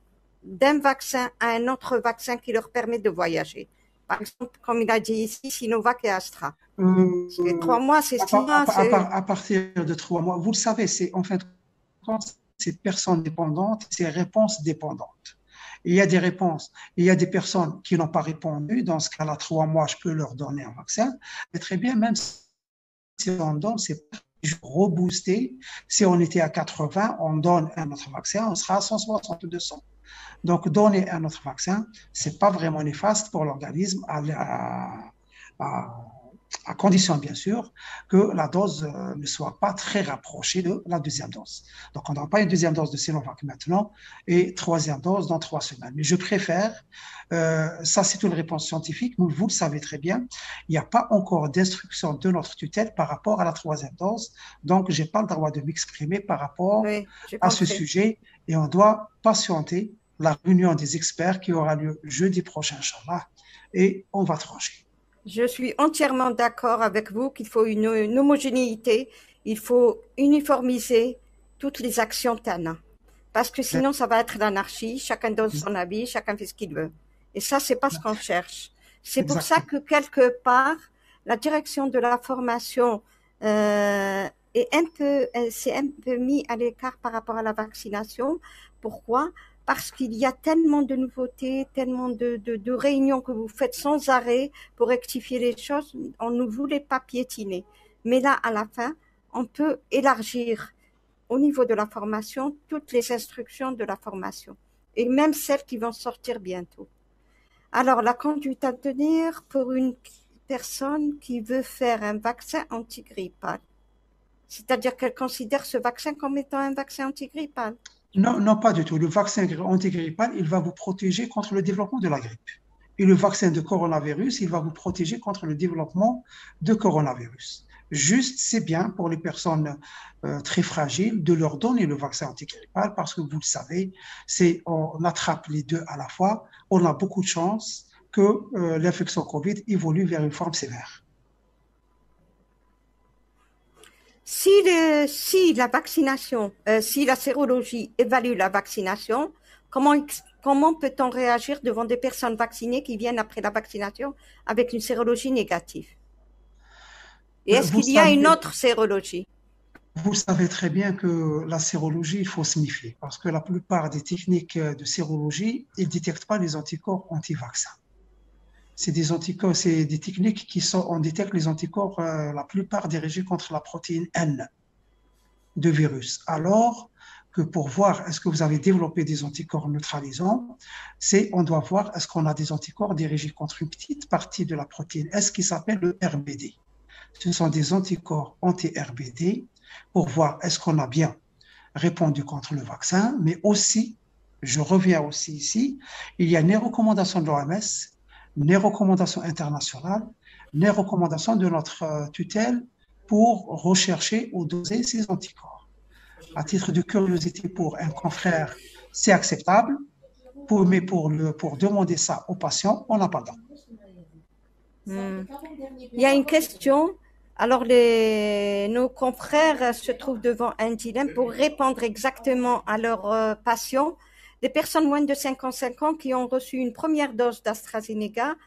d'un vaccin à un autre vaccin qui leur permet de voyager. Par exemple, comme il a dit ici, Sinovac et Astra. C'est 3 mois, c'est 6 mois. À partir de 3 mois, vous le savez, c'est en fait, c'est personne dépendante, c'est réponse dépendante. Il y a des réponses, il y a des personnes qui n'ont pas répondu. Dans ce cas-là, 3 mois, je peux leur donner un vaccin. Mais très bien, même si on donne, c'est reboosté. Si on était à 80, on donne un autre vaccin, on sera à 160, 200. Donc, donner un autre vaccin, c'est pas vraiment néfaste pour l'organisme à condition, bien sûr, que la dose ne soit pas très rapprochée de la deuxième dose. Donc, on n'a pas une deuxième dose de Sinovac maintenant et troisième dose dans 3 semaines. Mais je préfère, ça c'est une réponse scientifique, mais vous le savez très bien, il n'y a pas encore d'instruction de notre tutelle par rapport à la troisième dose. Donc, je n'ai pas le droit de m'exprimer par rapport à ce sujet et on doit patienter la réunion des experts qui aura lieu jeudi prochain, Inch'Allah, et on va trancher. Je suis entièrement d'accord avec vous qu'il faut une homogénéité, il faut uniformiser toutes les actions TANA. Parce que sinon, ça va être l'anarchie, chacun donne son avis, chacun fait ce qu'il veut. Et ça, c'est pas ce qu'on cherche. C'est pour ça que quelque part, la direction de la formation s'est un peu mis à l'écart par rapport à la vaccination. Pourquoi? Parce qu'il y a tellement de nouveautés, tellement de réunions que vous faites sans arrêt pour rectifier les choses, on ne voulait pas piétiner. Mais là, à la fin, on peut élargir au niveau de la formation toutes les instructions de la formation, et même celles qui vont sortir bientôt. Alors, la conduite à tenir pour une personne qui veut faire un vaccin antigrippal, c'est-à-dire qu'elle considère ce vaccin comme étant un vaccin antigrippal. Non, non, pas du tout. Le vaccin antigrippal, il va vous protéger contre le développement de la grippe. Et le vaccin de coronavirus, il va vous protéger contre le développement de coronavirus. Juste, c'est bien pour les personnes très fragiles de leur donner le vaccin antigrippal parce que vous le savez, on attrape les deux à la fois. On a beaucoup de chance que l'infection Covid évolue vers une forme sévère. Si la vaccination, si la sérologie évalue la vaccination, comment peut-on réagir devant des personnes vaccinées qui viennent après la vaccination avec une sérologie négative? Et est-ce qu'il y a une autre sérologie? Vous savez très bien que la sérologie, il faut se méfier parce que la plupart des techniques de sérologie, ils ne détectent pas les anticorps anti-vaccins. C'est des anticorps, c'est des techniques qui sont, on détecte les anticorps, la plupart dirigés contre la protéine N de virus. Alors que pour voir est-ce que vous avez développé des anticorps neutralisants, on doit voir est-ce qu'on a des anticorps dirigés contre une petite partie de la protéine S qui s'appelle le RBD. Ce sont des anticorps anti-RBD pour voir est-ce qu'on a bien répondu contre le vaccin, mais aussi, je reviens aussi ici, il y a des recommandations de l'OMS, des recommandations internationales, des recommandations de notre tutelle pour rechercher ou doser ces anticorps. À titre de curiosité pour un confrère, c'est acceptable, mais pour demander ça aux patients, on n'a pas le droit. Il y a une question. Alors, nos confrères se trouvent devant un dilemme pour répondre exactement à leurs patients. Des personnes moins de 55 ans qui ont reçu une première dose d'AstraZeneca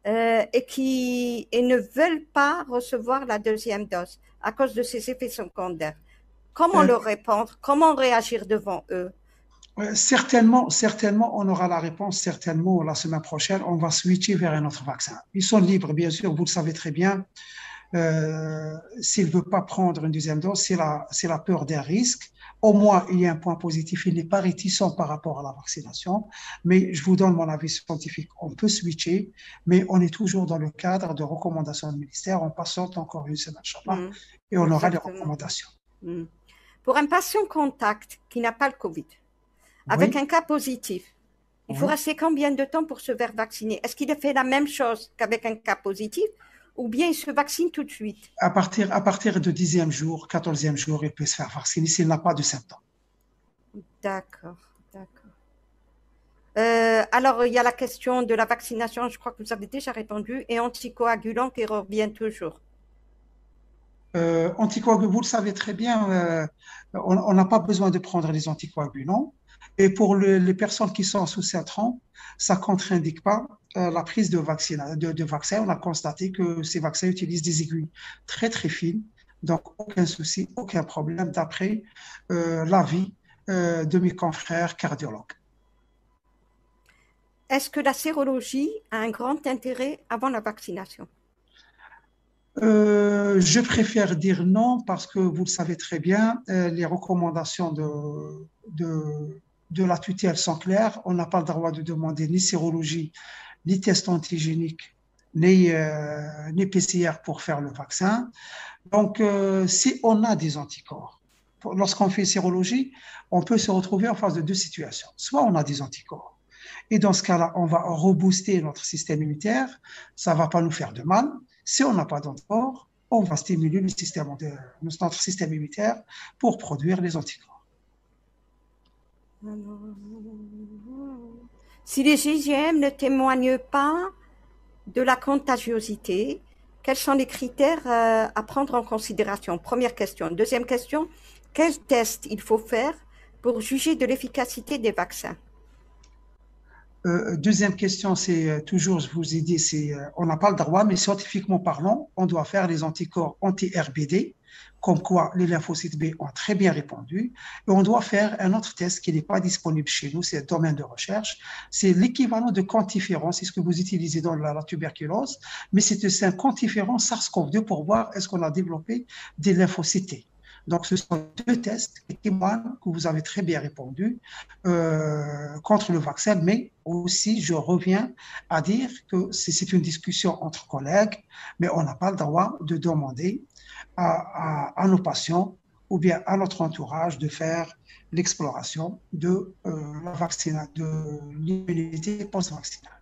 et ne veulent pas recevoir la deuxième dose à cause de ses effets secondaires. Comment leur répondre? Comment réagir devant eux? Certainement, on aura la réponse, certainement la semaine prochaine, on va switcher vers un autre vaccin. Ils sont libres, bien sûr, vous le savez très bien. S'il ne veut pas prendre une deuxième dose, c'est la peur d'un risque. Au moins, il y a un point positif, il n'est pas réticent par rapport à la vaccination. Mais je vous donne mon avis scientifique. On peut switcher, mais on est toujours dans le cadre de recommandations du ministère. On patiente encore une semaine, et on aura des recommandations. Pour un patient contact qui n'a pas le Covid, avec un cas positif, il faut rester combien de temps pour se faire vacciner? Est-ce qu'il a fait la même chose qu'avec un cas positif ou bien il se vaccine tout de suite? À partir de 10e jour, 14e jour, il peut se faire vacciner s'il n'a pas de symptômes. D'accord. Alors, il y a la question de la vaccination, je crois que vous avez déjà répondu, et anticoagulant qui revient toujours. Anticoagulants, vous le savez très bien, on n'a pas besoin de prendre les anticoagulants. Et pour les personnes qui sont sous 7 ans, ça ne contre-indique pas la prise de vaccin. On a constaté que ces vaccins utilisent des aiguilles très, très fines. Donc, aucun souci, aucun problème d'après l'avis de mes confrères cardiologues. Est-ce que la sérologie a un grand intérêt avant la vaccination? Je préfère dire non parce que vous le savez très bien, les recommandations de la tutelle sont claires. On n'a pas le droit de demander ni sérologie, ni test antigénique, ni PCR pour faire le vaccin. Donc, si on a des anticorps, lorsqu'on fait sérologie, on peut se retrouver en face de deux situations. Soit on a des anticorps, et dans ce cas-là, on va rebooster notre système immunitaire, ça ne va pas nous faire de mal. Si on n'a pas d'anticorps, on va stimuler notre système immunitaire pour produire les anticorps. Si les IgM ne témoignent pas de la contagiosité, quels sont les critères à prendre en considération? Première question. Deuxième question, quel test il faut faire pour juger de l'efficacité des vaccins? Deuxième question, c'est toujours, je vous ai dit, on n'a pas le droit, mais scientifiquement parlant, on doit faire les anticorps anti-RBD, comme quoi les lymphocytes B ont très bien répondu, et on doit faire un autre test qui n'est pas disponible chez nous, c'est un domaine de recherche, c'est l'équivalent de quantiférence, c'est ce que vous utilisez dans la tuberculose, mais c'est un quantiférant SARS-CoV-2 pour voir est-ce qu'on a développé des lymphocytes T. Donc, ce sont deux tests qui témoignent que vous avez très bien répondu contre le vaccin, mais aussi, je reviens à dire que c'est une discussion entre collègues, mais on n'a pas le droit de demander à nos patients ou bien à notre entourage de faire l'exploration de l'immunité post-vaccinale.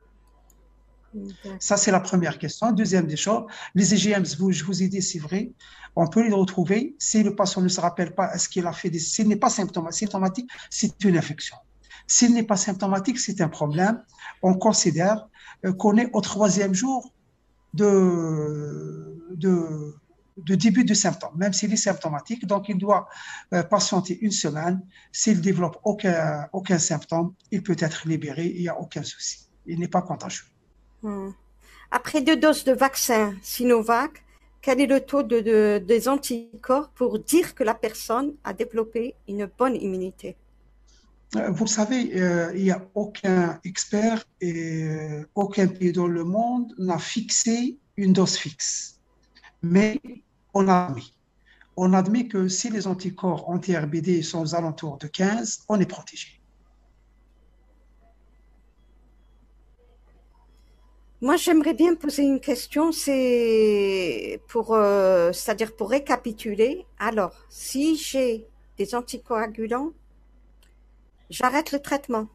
Ça, c'est la première question. Deuxième des choses, les IgM, je vous ai dit, c'est vrai, on peut les retrouver. Si le patient ne se rappelle pas, est-ce qu'il a fait s'il n'est pas symptomatique, c'est une infection. S'il n'est pas symptomatique, c'est un problème. On considère qu'on est au 3e jour de début de symptômes, même s'il est symptomatique. Donc, il doit patienter une semaine. S'il développe aucun symptôme, il peut être libéré. Il n'y a aucun souci. Il n'est pas contagieux. Après 2 doses de vaccin Sinovac, quel est le taux des anticorps pour dire que la personne a développé une bonne immunité? Vous savez, il n'y a aucun expert et aucun pays dans le monde n'a fixé une dose fixe. Mais on admet, on admet que si les anticorps anti-RBD sont aux alentours de 15, on est protégé. Moi, j'aimerais bien poser une question, c'est-à-dire pour récapituler. Alors, si j'ai des anticoagulants, j'arrête le traitement.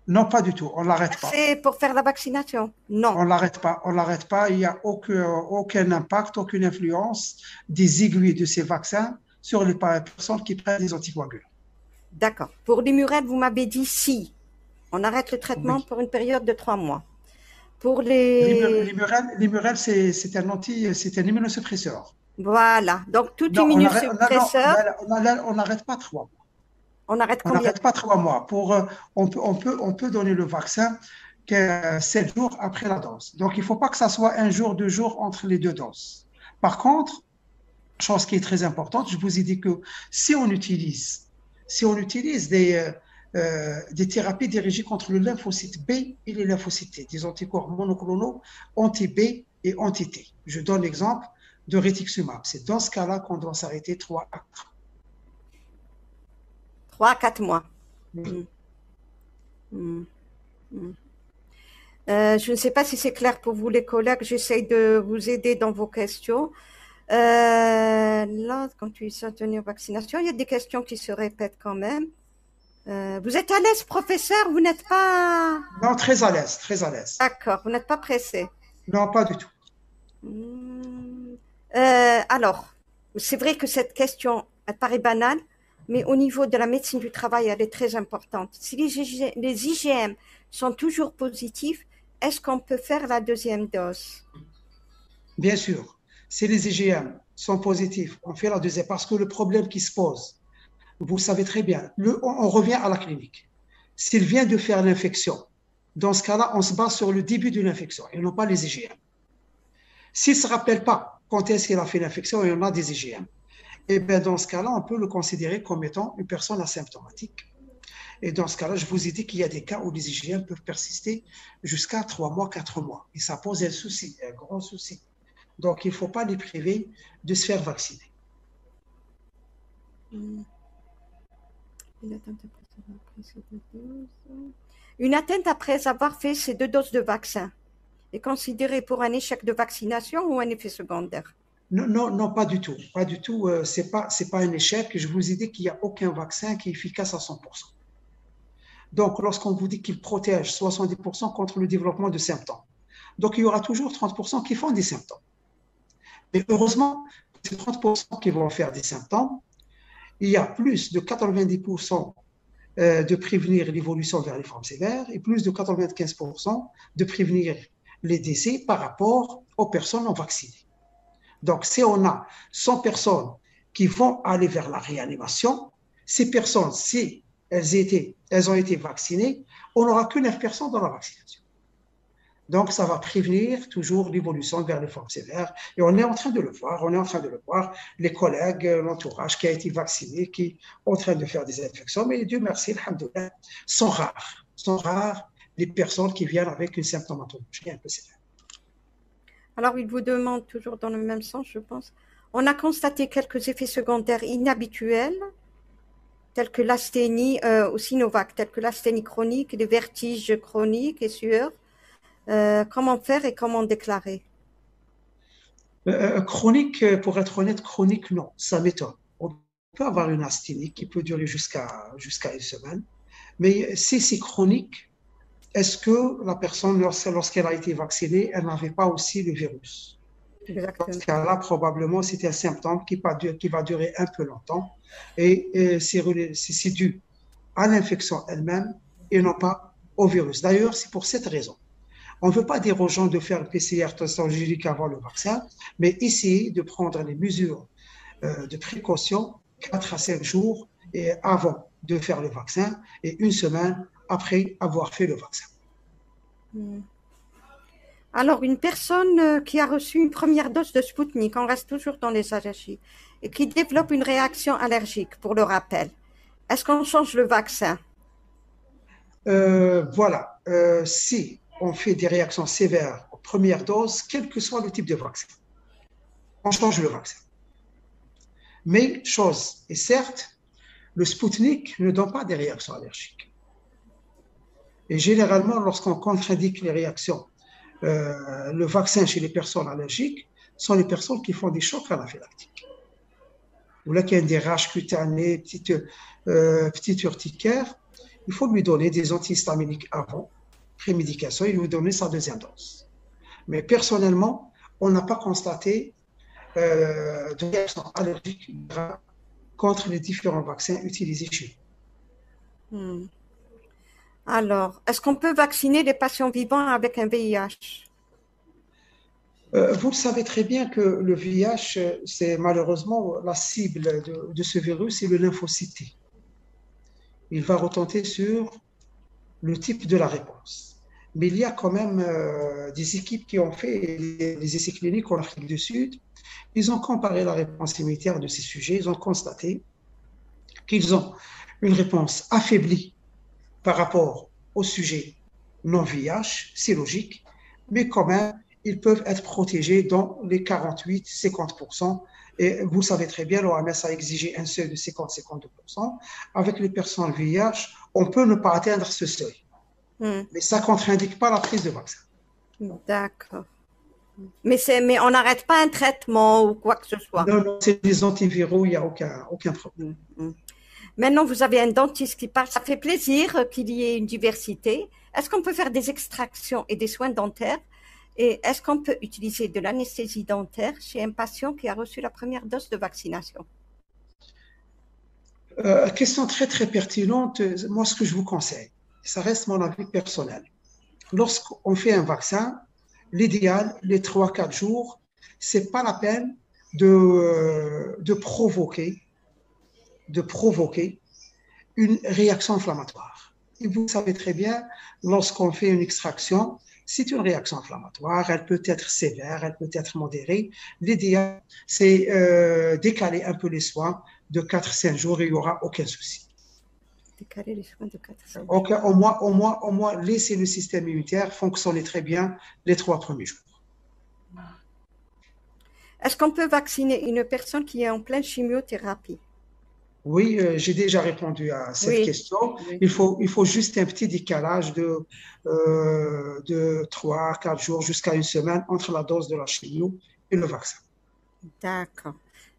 Non, pas du tout, on ne l'arrête pas. C'est pour faire la vaccination? Non. On l'arrête pas, on l'arrête pas. Il n'y a aucun impact, aucune influence des aiguilles de ces vaccins sur les personnes qui prennent des anticoagulants. D'accord. Pour l'imurène, vous m'avez dit si. On arrête le traitement Oui. pour une période de 3 mois. Pour les... L'Immurel, c'est un immunosuppresseur. Voilà. Donc, tout Non, immunosuppresseur, on n'arrête pas 3 mois. on arrête On combien? n'arrête pas 3 mois. On peut donner le vaccin que 7 jours après la dose. Donc, il ne faut pas que ça soit un jour, 2 jours entre les deux doses. Par contre, chose qui est très importante, je vous ai dit que si on utilise, des thérapies dirigées contre le lymphocyte B et les lymphocytes T, des anticorps monoclonaux anti-B et anti-T. Je donne l'exemple de rituximab. C'est dans ce cas-là qu'on doit s'arrêter 3 à 4. 3 à 4 mois. Oui. Mm. Mm. Mm. Je ne sais pas si c'est clair pour vous, les collègues. J'essaye de vous aider dans vos questions. Là, quand tu es tenir vaccination, il y a des questions qui se répètent quand même. Vous êtes à l'aise, professeur? Vous n'êtes pas... Non, très à l'aise, très à l'aise. D'accord, vous n'êtes pas pressé. Non, pas du tout. Hmm. Alors, c'est vrai que cette question, elle paraît banale, mais au niveau de la médecine du travail, elle est très importante. Si les IgM sont toujours positifs, est-ce qu'on peut faire la deuxième dose? Bien sûr, si les IgM sont positifs, on fait la deuxième parce que le problème qui se pose, vous savez très bien, on revient à la clinique. S'il vient de faire l'infection, dans ce cas-là, on se base sur le début de l'infection et non pas les IgM. S'il ne se rappelle pas quand est-ce qu'il a fait l'infection et on a des IgM, et bien dans ce cas-là, on peut le considérer comme étant une personne asymptomatique. Et dans ce cas-là, je vous ai dit qu'il y a des cas où les IgM peuvent persister jusqu'à 3 mois, 4 mois. Et ça pose un souci, un grand souci. Donc, il ne faut pas les priver de se faire vacciner. Une atteinte après avoir fait ces 2 doses de vaccin est considérée pour un échec de vaccination ou un effet secondaire? Non, non, non, pas du tout. Pas du tout. C'est pas un échec. Je vous ai dit qu'il n'y a aucun vaccin qui est efficace à 100%. Donc, lorsqu'on vous dit qu'il protège 70% contre le développement de symptômes, donc il y aura toujours 30% qui font des symptômes. Mais heureusement, ces 30% qui vont faire des symptômes, il y a plus de 90% de prévenir l'évolution vers les formes sévères et plus de 95% de prévenir les décès par rapport aux personnes non vaccinées. Donc, si on a 100 personnes qui vont aller vers la réanimation, ces personnes, si elles ont été vaccinées, on n'aura que 9 personnes dans la vaccination. Donc, ça va prévenir toujours l'évolution vers les formes sévères. Et on est en train de le voir, les collègues, l'entourage qui a été vacciné, qui est en train de faire des infections. Mais Dieu merci, alhamdoulilah, sont rares les personnes qui viennent avec une symptomatologie un peu sévère. Alors, il vous demande toujours dans le même sens, je pense. On a constaté quelques effets secondaires inhabituels, tels que l'asthénie, au Sinovac, tels que l'asthénie chronique, les vertiges chroniques et sueur. Comment faire et comment déclarer? Chronique, pour être honnête, chronique, non, ça m'étonne. On peut avoir une asthénie qui peut durer jusqu'à une semaine, mais si c'est chronique, est-ce que la personne, lorsqu'elle a été vaccinée, elle n'avait pas aussi le virus? Dans ce Exactement. cas-là, probablement, c'est un symptôme qui va durer un peu longtemps et c'est dû à l'infection elle-même et non pas au virus. D'ailleurs, c'est pour cette raison. On ne veut pas dire aux gens de faire le PCR test angélique avant le vaccin, mais essayer de prendre les mesures de précaution 4 à 5 jours et avant de faire le vaccin et une semaine après avoir fait le vaccin. Alors, une personne qui a reçu une première dose de Sputnik, on reste toujours dans les allergies, et qui développe une réaction allergique, pour le rappel, Est-ce qu'on change le vaccin? Voilà, si on fait des réactions sévères aux premières doses, quel que soit le type de vaccin, on change le vaccin. Mais, chose est certes, le Sputnik ne donne pas des réactions allergiques. Et généralement, lorsqu'on contre-indique les réactions, le vaccin chez les personnes allergiques sont les personnes qui font des chocs anaphylactiques. Ou là, qu'il y a des rages cutanées, petites urticaires, il faut lui donner des antihistaminiques avant, prémédication, et lui donner sa deuxième dose. Mais personnellement, on n'a pas constaté de réaction allergique contre les différents vaccins utilisés chez nous. Alors, est-ce qu'on peut vacciner les patients vivants avec un VIH? Vous le savez très bien que le VIH, c'est malheureusement la cible de ce virus, c'est le lymphocyte T. Il va retenter sur le type de la réponse. Mais il y a quand même des équipes qui ont fait les essais cliniques en Afrique du Sud. Ils ont comparé la réponse immunitaire de ces sujets. Ils ont constaté qu'ils ont une réponse affaiblie par rapport au sujet non VIH, c'est logique, mais quand même, ils peuvent être protégés dans les 48-50%. Et vous savez très bien, l'OMS a exigé un seuil de 50-52%. Avec les personnes VIH, on peut ne pas atteindre ce seuil. Mais ça ne contre-indique pas la prise de vaccin. D'accord. Mais on n'arrête pas un traitement ou quoi que ce soit. Non, c'est des antiviraux, il n'y a aucun problème. Maintenant, vous avez un dentiste qui parle. Ça fait plaisir qu'il y ait une diversité. Est-ce qu'on peut faire des extractions et des soins dentaires? Et est-ce qu'on peut utiliser de l'anesthésie dentaire chez un patient qui a reçu la première dose de vaccination? Question très, très pertinente. Moi, ce que je vous conseille, ça reste mon avis personnel. Lorsqu'on fait un vaccin, l'idéal, les 3-4 jours, ce n'est pas la peine de provoquer une réaction inflammatoire. Et vous savez très bien, lorsqu'on fait une extraction, c'est une réaction inflammatoire, elle peut être sévère, elle peut être modérée. L'idéal, c'est décaler un peu les soins de 4-5 jours et il n'y aura aucun souci. Décaler les soins de 4-5 jours. Okay, au moins, laisser le système immunitaire fonctionner très bien les 3 premiers jours. Est-ce qu'on peut vacciner une personne qui est en pleine chimiothérapie? Oui, j'ai déjà répondu à cette question. Oui. Il faut juste un petit décalage de 3-4 jours jusqu'à une semaine entre la dose de la chimio et le vaccin. D'accord.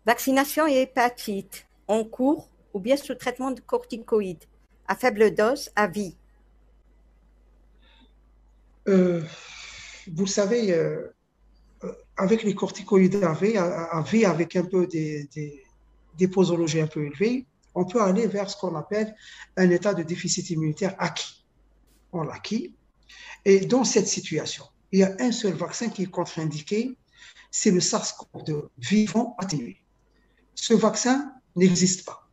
Vaccination et hépatite en cours ou bien sous traitement de corticoïdes à faible dose à vie? Vous savez, avec les corticoïdes à vie avec un peu des posologies un peu élevées, on peut aller vers ce qu'on appelle un état de déficit immunitaire acquis. On l'acquis. Et dans cette situation, il y a un seul vaccin qui est contre-indiqué, c'est le SARS-CoV-2 vivant atténué. Ce vaccin n'existe pas.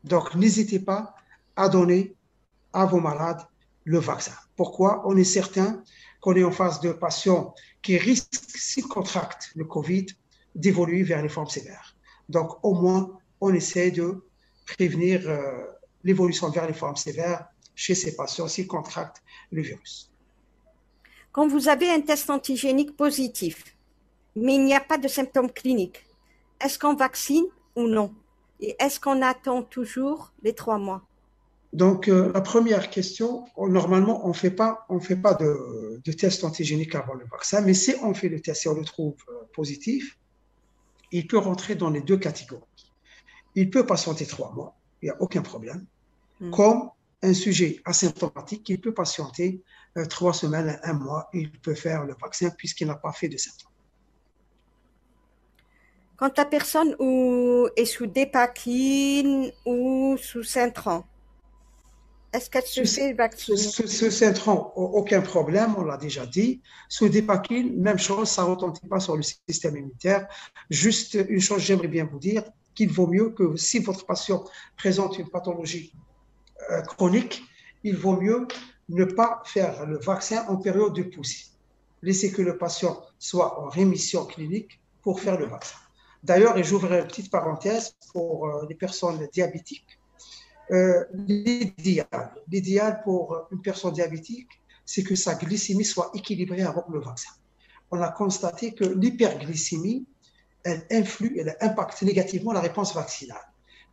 Donc, n'hésitez pas à donner à vos malades le vaccin. Pourquoi? On est certain qu'on est en face de patients qui risquent, s'ils contractent le COVID, d'évoluer vers les formes sévères. Donc, au moins, on essaie de prévenir l'évolution vers les formes sévères chez ces patients s'ils contractent le virus. Quand vous avez un test antigénique positif, mais il n'y a pas de symptômes cliniques, est-ce qu'on vaccine ou non? Et est-ce qu'on attend toujours les 3 mois? Donc, la première question, normalement, on ne fait pas de test antigénique avant le vaccin, mais si on fait le test et on le trouve positif, il peut rentrer dans les 2 catégories. Il peut patienter 3 mois, il n'y a aucun problème. Comme un sujet asymptomatique, il peut patienter 3 semaines, 1 mois, il peut faire le vaccin puisqu'il n'a pas fait de symptômes. Quand la personne est sous Dépakine ou sous Syntran, est-ce qu'elle se fait vacciner? Sous Syntran, aucun problème, on l'a déjà dit. Sous Dépakine, même chose, ça ne retentit pas sur le système immunitaire. Juste une chose, j'aimerais bien vous dire qu'il vaut mieux que si votre patient présente une pathologie chronique, il vaut mieux ne pas faire le vaccin en période de poussée. Laissez que le patient soit en rémission clinique pour faire le vaccin. D'ailleurs, et j'ouvre une petite parenthèse pour les personnes diabétiques. L'idéal pour une personne diabétique, c'est que sa glycémie soit équilibrée avec le vaccin. On a constaté que l'hyperglycémie, elle influe, elle impacte négativement la réponse vaccinale.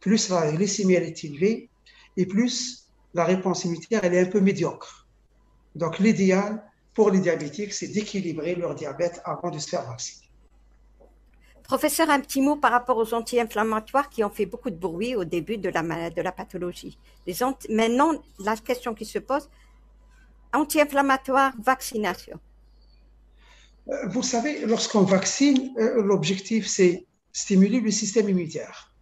Plus la glycémie elle est élevée, et plus la réponse immunitaire elle est un peu médiocre. Donc l'idéal pour les diabétiques, c'est d'équilibrer leur diabète avant de se faire vacciner. Professeur, un petit mot par rapport aux anti-inflammatoires qui ont fait beaucoup de bruit au début de la pathologie. Maintenant, la question qui se pose, anti-inflammatoire, vaccination. Vous savez, lorsqu'on vaccine, l'objectif, c'est stimuler le système immunitaire.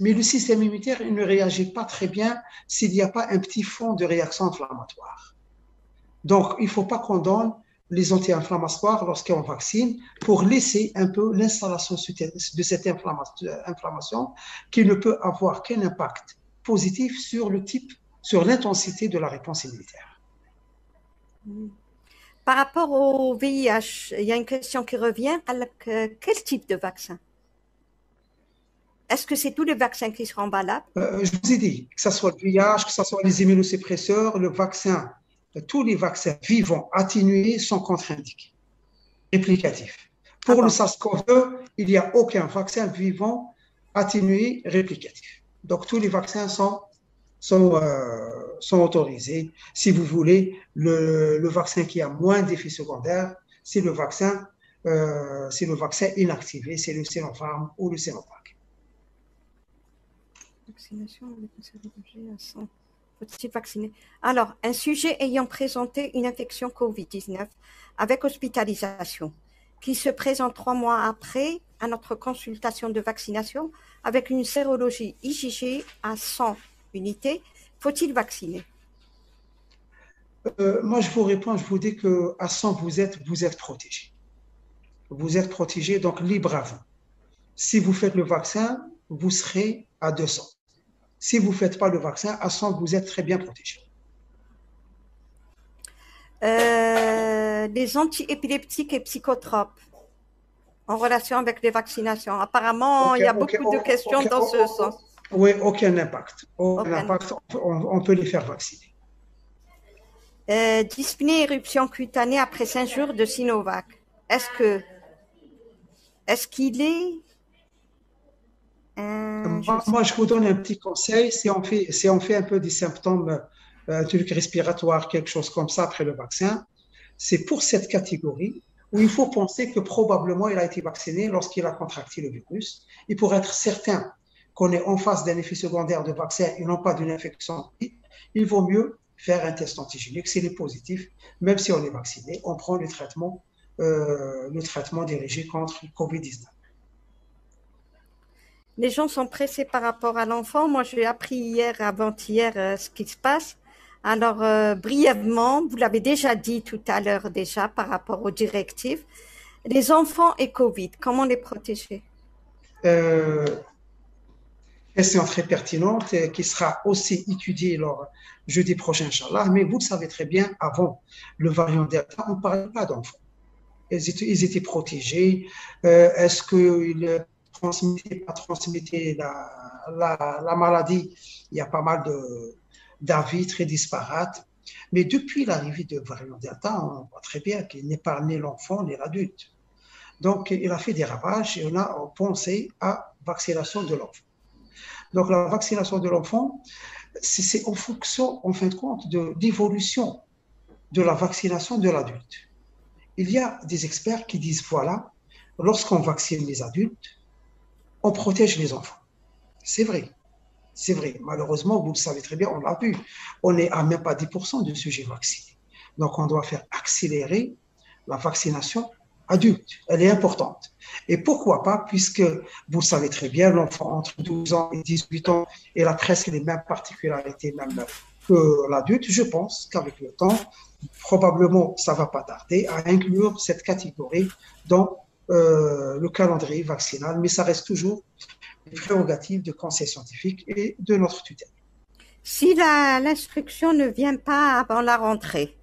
Mais le système immunitaire il ne réagit pas très bien s'il n'y a pas un petit fond de réaction inflammatoire. Donc, il ne faut pas qu'on donne les anti-inflammatoires lorsqu'on vaccine pour laisser un peu l'installation de cette inflammation qui ne peut avoir qu'un impact positif sur le type, sur l'intensité de la réponse immunitaire. Par rapport au VIH, il y a une question qui revient. Quel type de vaccin? Est-ce que c'est tous les vaccins qui seront valables? Je vous ai dit, que ce soit le VIH, que ce soit les immunosuppresseurs, le vaccin, tous les vaccins vivants atténués sont contre-indiqués, réplicatifs. Pour le SARS-CoV-2, il n'y a aucun vaccin vivant atténué réplicatif. Donc, tous les vaccins sont autorisés. Si vous voulez, le vaccin qui a moins d'effets secondaires, c'est le vaccin inactivé, c'est le Sinopharm ou le Sinovac. Vaccination avec un sérologie à 100. Faut-il vacciner? Alors, un sujet ayant présenté une infection Covid-19 avec hospitalisation, qui se présente 3 mois après à notre consultation de vaccination avec une sérologie IgG à 100 unités, faut-il vacciner? Moi, je vous réponds, je vous dis qu'à 100, vous êtes protégé. Vous êtes protégé, donc libre à vous. Si vous faites le vaccin, vous serez à 200. Si vous ne faites pas le vaccin, à 100, vous êtes très bien protégé. Les antiépileptiques et psychotropes en relation avec les vaccinations. Apparemment, il y a beaucoup de questions dans ce sens. Oui, aucun impact. On peut les faire vacciner. Dyspnée, éruption cutanée après 5 jours de Sinovac. Est-ce qu'il est moi, je vous donne un petit conseil. Si on fait un peu des symptômes, un truc respiratoire, quelque chose comme ça après le vaccin, c'est pour cette catégorie où il faut penser que probablement il a été vacciné lorsqu'il a contracté le virus. Et pour être certain qu'on est en face d'un effet secondaire de vaccin et non pas d'une infection, il vaut mieux faire un test antigénique. S'il est positif, même si on est vacciné, on prend le traitement dirigé contre le COVID-19. Les gens sont pressés par rapport à l'enfant. Moi, j'ai appris hier, avant-hier, ce qui se passe. Alors, brièvement, vous l'avez déjà dit tout à l'heure déjà par rapport aux directives. Les enfants et Covid, comment les protéger? Question très pertinente qui sera aussi étudiée jeudi prochain, Inch'Allah. Mais vous le savez très bien, avant le variant Delta, on ne parlait pas d'enfants. Ils étaient protégés. Est-ce qu'ils transmettaient la maladie? Il y a pas mal d'avis très disparates. Mais depuis l'arrivée de variant Delta, on voit très bien qu'il n'est pas ni l'enfant ni l'adulte. Donc, il a fait des ravages et on a pensé à vaccination de l'enfant. Donc, la vaccination de l'enfant, c'est en fonction, en fin de compte, d'évolution de la vaccination de l'adulte. Il y a des experts qui disent, voilà, lorsqu'on vaccine les adultes, on protège les enfants. C'est vrai. C'est vrai. Malheureusement, vous le savez très bien, on l'a vu. On n'est à même pas 10% de sujets vaccinés. Donc, on doit faire accélérer la vaccination adulte. Elle est importante. Et pourquoi pas, puisque vous le savez très bien, l'enfant entre 12 ans et 18 ans, il a presque les mêmes particularités même que l'adulte. Je pense qu'avec le temps, probablement, ça ne va pas tarder à inclure cette catégorie dans le calendrier vaccinal, mais ça reste toujours une prérogative de conseil scientifique et de notre tutelle. Si l'instruction ne vient pas avant la rentrée,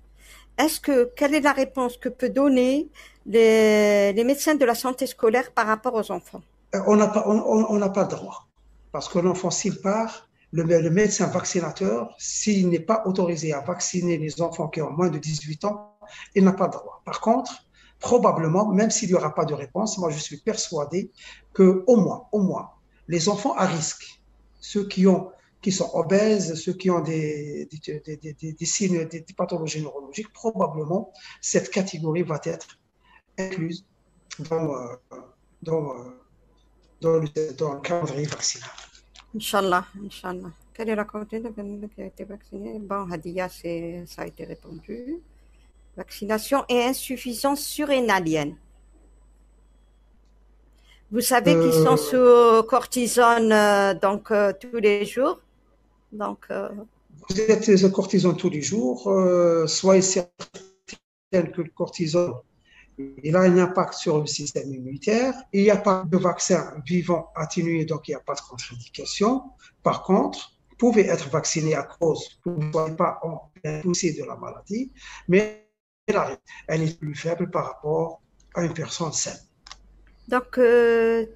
quelle est la réponse que peut donner les médecins de la santé scolaire par rapport aux enfants? On n'a pas le droit. Parce que l'enfant, s'il part, le médecin vaccinateur, s'il n'est pas autorisé à vacciner les enfants qui ont moins de 18 ans, il n'a pas le droit. Par contre, probablement, même s'il n'y aura pas de réponse, moi je suis persuadé que au moins, les enfants à risque, ceux qui sont obèses, ceux qui ont des signes, des pathologies neurologiques, probablement cette catégorie va être incluse dans, dans, dans le calendrier vaccinal. Inch'Allah, Inch'Allah. Quelle est la quantité de personnes qui a été vaccinée? Bon, Hadia, ça a été répondu. Vaccination et insuffisance surrénalienne. Vous savez qu'ils sont sous cortisone tous les jours. Donc, vous êtes sous cortisone tous les jours. Soyez certain que le cortisone il a un impact sur le système immunitaire. Il n'y a pas de vaccin vivant atténué, donc il n'y a pas de contre-indication. Par contre, vous pouvez être vacciné à cause que vous ne soyez pas en poussée de la maladie, mais elle est plus faible par rapport à une personne saine. Donc,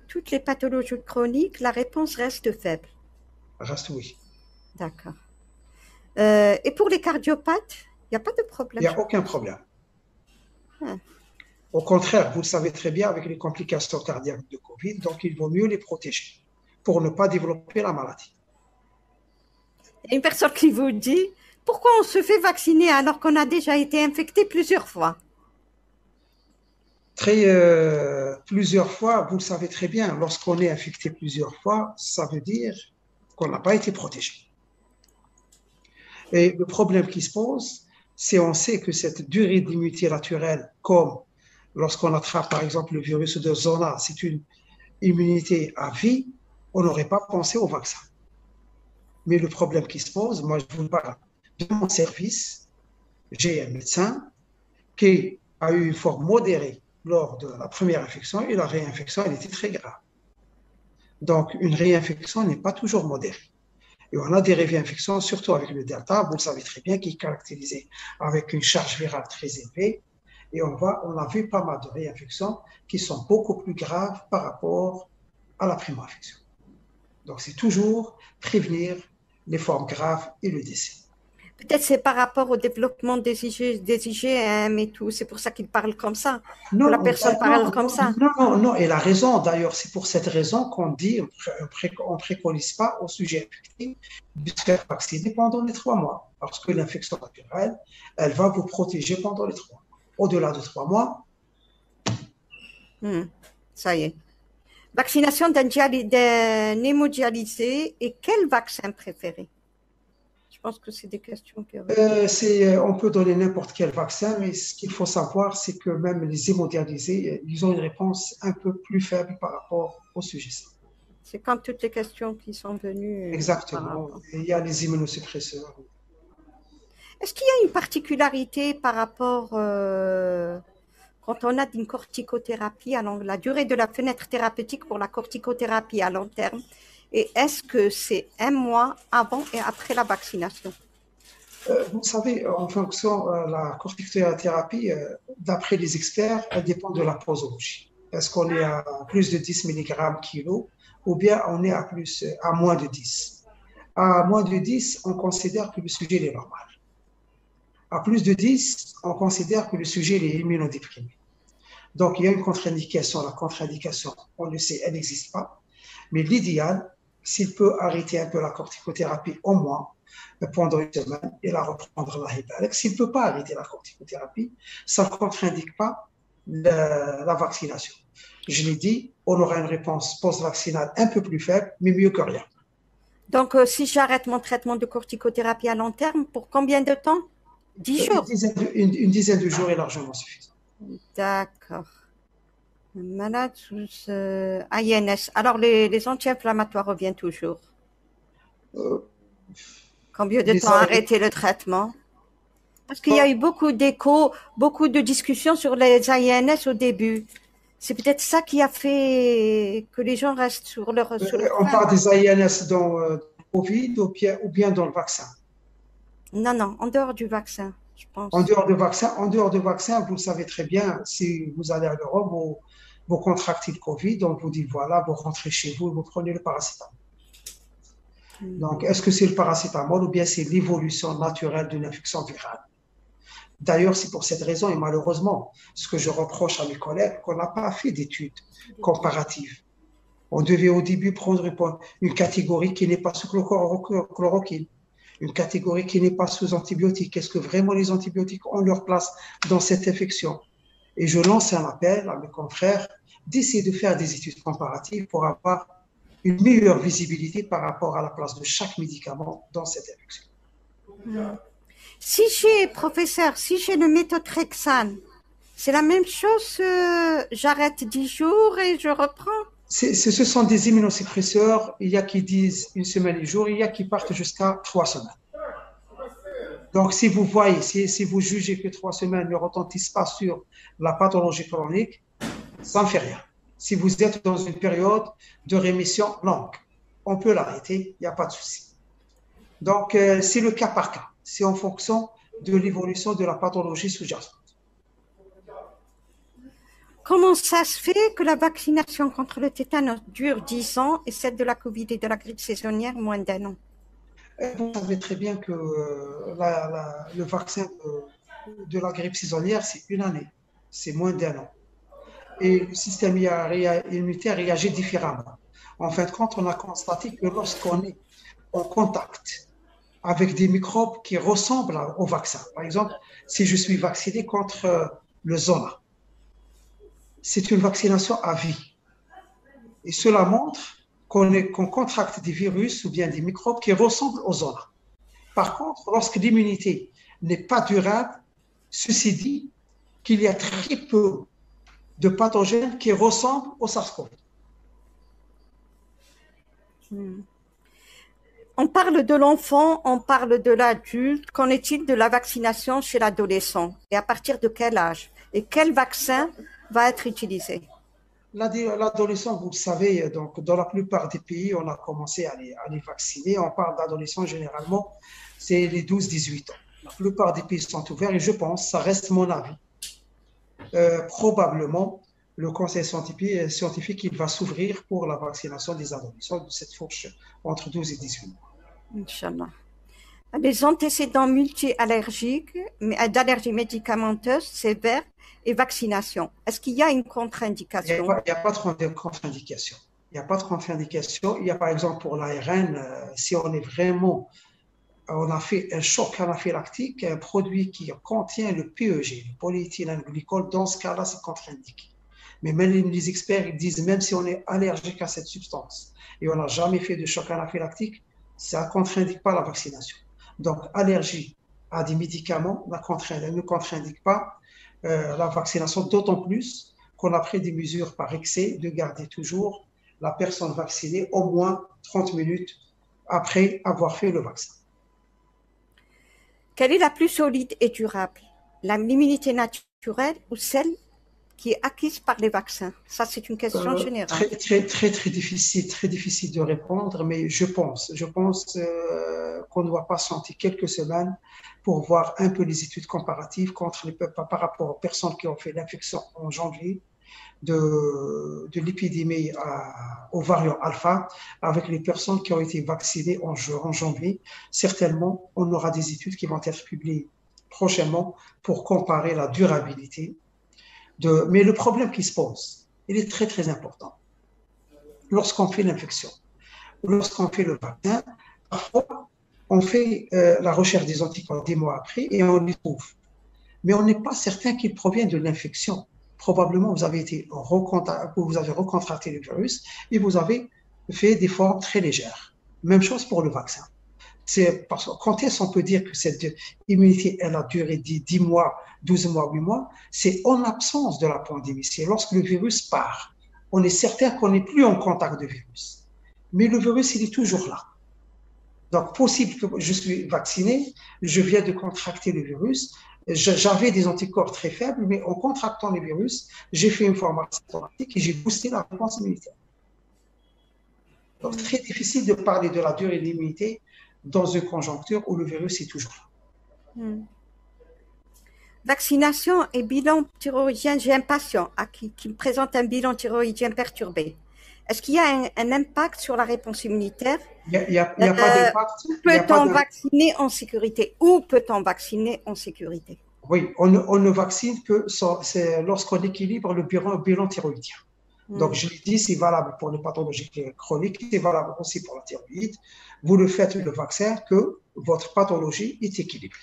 toutes les pathologies chroniques, la réponse reste faible. Reste oui. D'accord. Et pour les cardiopathes, il n'y a pas de problème? Il n'y a aucun problème. Au contraire, vous le savez très bien, avec les complications cardiaques de Covid, donc il vaut mieux les protéger pour ne pas développer la maladie. Il y a une personne qui vous dit, pourquoi on se fait vacciner alors qu'on a déjà été infecté plusieurs fois? Plusieurs fois, vous le savez très bien, lorsqu'on est infecté plusieurs fois, ça veut dire qu'on n'a pas été protégé. Et le problème qui se pose, c'est on sait que cette durée d'immunité naturelle, comme lorsqu'on attrape par exemple le virus de Zona, c'est une immunité à vie, on n'aurait pas pensé au vaccin. Mais le problème qui se pose, moi je vous parle de mon service, j'ai un médecin qui a eu une forme modérée lors de la première infection et la réinfection, elle était très grave. Donc une réinfection n'est pas toujours modérée. Et on a des réinfections, surtout avec le Delta, vous le savez très bien, qui est caractérisé avec une charge virale très élevée. Et on a vu pas mal de réinfections qui sont beaucoup plus graves par rapport à la primo-infection. Donc, c'est toujours prévenir les formes graves et le décès. Peut-être c'est par rapport au développement des IgM et tout, c'est pour ça qu'il parle comme ça, non, que la personne parle comme ça. Non, elle a raison. D'ailleurs, c'est pour cette raison qu'on dit, on ne préconise pas au sujet infecté de se faire vacciner pendant les 3 mois, parce que l'infection naturelle, elle va vous protéger pendant les 3 mois. Au-delà de 3 mois. Ça y est. Vaccination d'un hémodialysé et quel vaccin préféré? Je pense que c'est des questions que... on peut donner n'importe quel vaccin, mais ce qu'il faut savoir, c'est que même les hémodialysés, ils ont une réponse un peu plus faible par rapport au sujet. C'est comme toutes les questions qui sont venues. Exactement. Il y a les immunosuppresseurs. Est-ce qu'il y a une particularité par rapport quand on a une corticothérapie, la durée de la fenêtre thérapeutique pour la corticothérapie à long terme, et est-ce que c'est 1 mois avant et après la vaccination? Vous savez, en fonction de la corticothérapie, d'après les experts, elle dépend de la posologie. Est-ce qu'on est à plus de 10 mg kilo ou bien on est à moins de 10? À moins de 10, on considère que le sujet est normal. À plus de 10, on considère que le sujet est immunodéprimé. Donc, il y a une contre-indication. La contre-indication, on le sait, elle n'existe pas. Mais l'idéal, s'il peut arrêter un peu la corticothérapie au moins pendant 1 semaine et la reprendre la hyperlex, s'il ne peut pas arrêter la corticothérapie, ça ne contre-indique pas la vaccination. Je l'ai dit, on aura une réponse post-vaccinale un peu plus faible, mais mieux que rien. Donc, si j'arrête mon traitement de corticothérapie à long terme, pour combien de temps? 10 jours? Une dizaine de jours est largement suffisant. D'accord. Malade sous INS. Alors, les anti-inflammatoires reviennent toujours. Combien de temps arrêter le traitement? Parce qu'il y a eu beaucoup d'échos, beaucoup de discussions sur les INS au début. C'est peut-être ça qui a fait que les gens restent sur leur... on parle des INS dans le Covid ou bien dans le vaccin? Non, en dehors du vaccin, je pense. En dehors de vaccin, vous le savez très bien, si vous allez à l'Europe, vous contractez le Covid, on vous dit voilà, vous rentrez chez vous et vous prenez le paracétamol. Donc, est-ce que c'est le paracétamol ou bien c'est l'évolution naturelle d'une infection virale? D'ailleurs, c'est pour cette raison, et malheureusement, ce que je reproche à mes collègues, qu'on n'a pas fait d'études comparatives. On devait au début prendre une catégorie qui n'est pas sous chloroquine, une catégorie qui n'est pas sous antibiotiques. Est-ce que vraiment les antibiotiques ont leur place dans cette infection? Et je lance un appel à mes confrères d'essayer de faire des études comparatives pour avoir une meilleure visibilité par rapport à la place de chaque médicament dans cette infection. Si professeur, si j'ai le méthotrexate, c'est la même chose, j'arrête 10 jours et je reprends. Ce sont des immunosuppresseurs. Il y a qui disent une semaine et jour, il y a qui partent jusqu'à 3 semaines. Donc, si vous voyez, si vous jugez que 3 semaines ne retentissent pas sur la pathologie chronique, ça ne fait rien. Si vous êtes dans une période de rémission longue, on peut l'arrêter, il n'y a pas de souci. Donc, c'est le cas par cas. C'est en fonction de l'évolution de la pathologie sous-jacente. Comment ça se fait que la vaccination contre le tétanos dure 10 ans et celle de la Covid et de la grippe saisonnière moins d'1 an? Vous savez très bien que le vaccin de la grippe saisonnière, c'est 1 année, c'est moins d'1 an. Et le système immunitaire réagit différemment. En fin de compte, on a constaté que lorsqu'on est en contact avec des microbes qui ressemblent au vaccin, par exemple, si je suis vacciné contre le Zona, c'est une vaccination à vie. Et cela montre qu'on contracte des virus ou bien des microbes qui ressemblent aux Zona. Par contre, lorsque l'immunité n'est pas durable, ceci dit qu'il y a très peu de pathogènes qui ressemblent au SARS-CoV. On parle de l'enfant, on parle de l'adulte. Qu'en est-il de la vaccination chez l'adolescent? Et à partir de quel âge? Et quel vaccin va être utilisé? L'adolescent, vous le savez, donc dans la plupart des pays, on a commencé à les vacciner. On parle d'adolescents généralement, c'est les 12-18 ans. La plupart des pays sont ouverts et je pense, ça reste mon avis, probablement le conseil scientifique il va s'ouvrir pour la vaccination des adolescents de cette fourche entre 12 et 18 mois. Inch'Allah. Les antécédents multi-allergiques, d'allergie médicamenteuse sévère et vaccination. Est-ce qu'il y a une contre-indication? Il n'y a pas de contre-indication. Il n'y a pas de contre-indication. Il y a par exemple pour l'ARN, si on est vraiment, on a fait un choc anaphylactique, un produit qui contient le PEG, le polyéthylène glycol, dans ce cas-là, c'est contre-indiqué. Mais même les experts ils disent, même si on est allergique à cette substance et on n'a jamais fait de choc anaphylactique, ça ne contre-indique pas la vaccination. Donc, allergie à des médicaments ne contre-indique pas la vaccination, d'autant plus qu'on a pris des mesures par excès de garder toujours la personne vaccinée au moins 30 minutes après avoir fait le vaccin. Quelle est la plus solide et durable? L'immunité naturelle ou celle qui est acquise par les vaccins? Ça, c'est une question générale. Très difficile de répondre, mais je pense qu'on ne doit pas sentir quelques semaines pour voir un peu les études comparatives par rapport aux personnes qui ont fait l'infection en janvier de l'épidémie au variant alpha avec les personnes qui ont été vaccinées en janvier. Certainement, on aura des études qui vont être publiées prochainement pour comparer la durabilité. Mais le problème qui se pose, il est très important. Lorsqu'on fait l'infection, lorsqu'on fait le vaccin, parfois, on fait la recherche des anticorps des mois après et on les trouve. Mais on n'est pas certain qu'ils proviennent de l'infection. Probablement, vous avez recontracté le virus et vous avez fait des formes très légères. Même chose pour le vaccin. C'est parce que quand est-ce qu'on peut dire que cette immunité elle a duré 10 mois, 12 mois, 8 mois, c'est en absence de la pandémie. C'est lorsque le virus part. On est certain qu'on n'est plus en contact de virus. Mais le virus, il est toujours là. Donc, possible que je suis vacciné, je viens de contracter le virus, j'avais des anticorps très faibles, mais en contractant le virus, j'ai fait une formation asymptomatique et j'ai boosté la réponse immunitaire. Donc, très difficile de parler de la durée de l'immunité dans une conjoncture où le virus est toujours là. Vaccination et bilan thyroïdien. J'ai un patient qui me présente un bilan thyroïdien perturbé. Est-ce qu'il y a un impact sur la réponse immunitaire? Il y a pas d'impact. Où Il y a pas peut-on de, vacciner en sécurité? Où peut-on vacciner en sécurité? oui, on ne vaccine que c'est lorsqu'on équilibre le bilan thyroïdien. Donc, Hmm. je l'ai dit, c'est valable pour les pathologies chroniques, c'est valable aussi pour la thyroïde. Vous ne faites le vaccin que votre pathologie est équilibrée.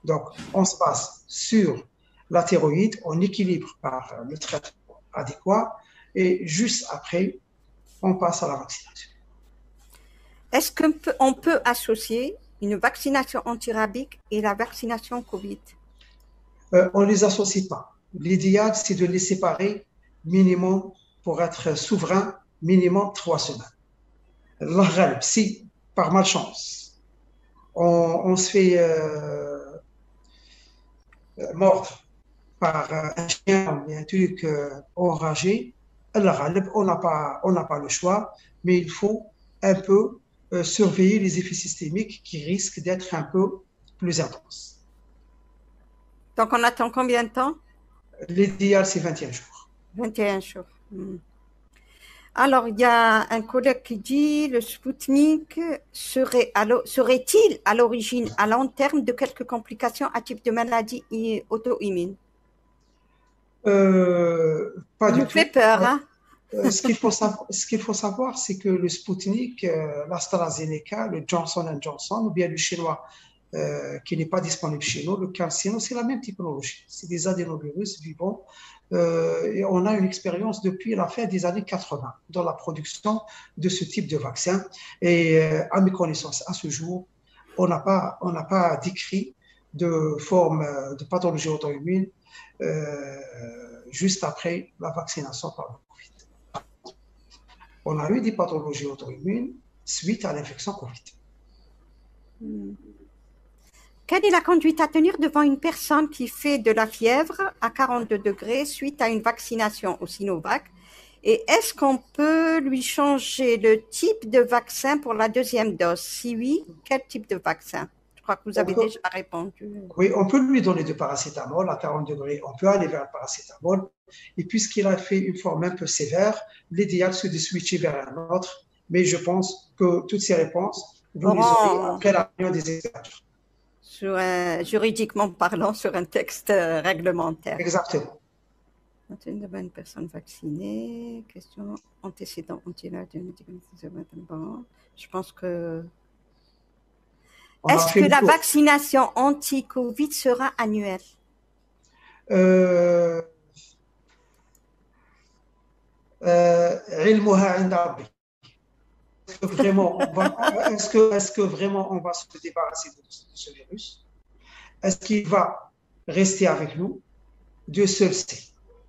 Donc, on se base sur la thyroïde, on équilibre par le traitement adéquat et juste après, on passe à la vaccination. Est-ce qu'on peut associer une vaccination antirabique et la vaccination Covid? On ne les associe pas. L'idéal, c'est de les séparer minimum pour être souverain, minimum 3 semaines. Si par malchance, on se fait mordre par un chien ou un truc enragé, on n'a pas le choix, mais il faut un peu surveiller les effets systémiques qui risquent d'être un peu plus intenses. Donc, on attend combien de temps? L'idéal, c'est 21 jours. 21 jours. Hmm. Alors, il y a un collègue qui dit le Sputnik serait-il à l'origine à long terme de quelques complications à type de maladie auto-immune? Pas Il du nous fait tout. peur, hein? Ce qu'il faut savoir, c'est que le Sputnik, l'AstraZeneca, le Johnson Johnson, ou bien le chinois qui n'est pas disponible chez nous, le CanSino, c'est la même technologie. C'est des adénovirus vivants. Et on a une expérience depuis la fin des années 80 dans la production de ce type de vaccin. Et à mes connaissances, à ce jour, on n'a pas décrit de forme de pathologie auto-immune juste après la vaccination par le Covid. On a eu des pathologies auto-immunes suite à l'infection Covid. Hmm. Quelle est la conduite à tenir devant une personne qui fait de la fièvre à 42 degrés suite à une vaccination au Sinovac? Et est-ce qu'on peut lui changer le type de vaccin pour la deuxième dose? Si oui, quel type de vaccin? Je crois que vous avez déjà répondu. Oui, on peut lui donner du paracétamol à 40 degrés. On peut aller vers le paracétamol. Et puisqu'il a fait une forme un peu sévère, l'idéal, c'est de switcher vers un autre. Mais je pense que toutes ces réponses, vous les aurez après la réunion des experts. Juridiquement parlant, sur un texte réglementaire. Exactement. Une personne vaccinée, question antécédent je pense que... Est-ce que la vaccination anti-Covid sera annuelle? Est-ce que vraiment on va se débarrasser de ce virus? Est-ce qu'il va rester avec nous? Dieu seul sait.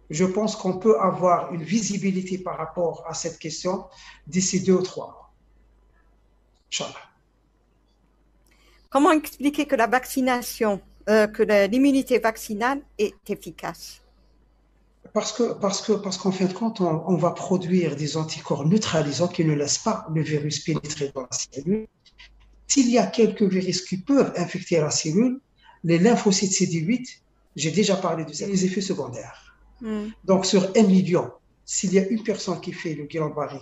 Je pense qu'on peut avoir une visibilité par rapport à cette question d'ici 2 ou 3 mois. Inch'Allah. Comment expliquer que la vaccination, que l'immunité vaccinale est efficace? Parce qu'en fin de compte, on va produire des anticorps neutralisants qui ne laissent pas le virus pénétrer dans la cellule. S'il y a quelques virus qui peuvent infecter la cellule, les lymphocytes CD8, j'ai déjà parlé de ça, les effets secondaires. Donc, sur 1 million, s'il y a une personne qui fait le Guillain-Barré,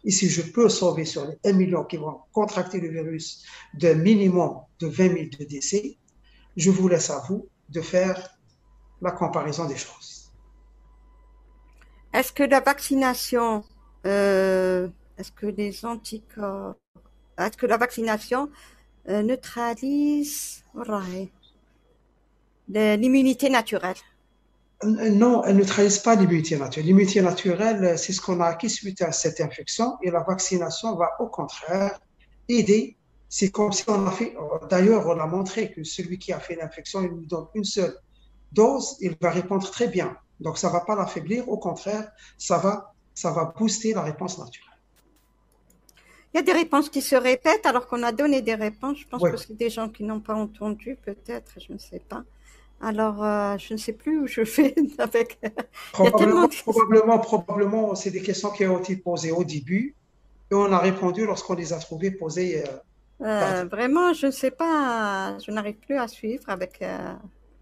et si je peux sauver sur les 1 million qui vont contracter le virus d'un minimum de 20 000 de décès, je vous laisse à vous de faire la comparaison des choses. Est-ce que la vaccination, est-ce que les anticorps, est-ce que la vaccination neutralise l'immunité naturelle? Non, elle ne neutralise pas l'immunité naturelle. L'immunité naturelle, c'est ce qu'on a acquis suite à cette infection et la vaccination va au contraire aider. C'est comme si on a fait, d'ailleurs, on a montré que celui qui a fait l'infection, il lui donne une seule dose, il va répondre très bien. Donc, ça ne va pas l'affaiblir, au contraire, ça va booster la réponse naturelle. Il y a des réponses qui se répètent alors qu'on a donné des réponses. Je pense Oui. que c'est des gens qui n'ont pas entendu, peut-être, je ne sais pas. Alors, je ne sais plus où je vais avec. Probablement, c'est des questions qui ont été posées au début et on a répondu lorsqu'on les a trouvées posées. Vraiment, je ne sais pas, je n'arrive plus à suivre avec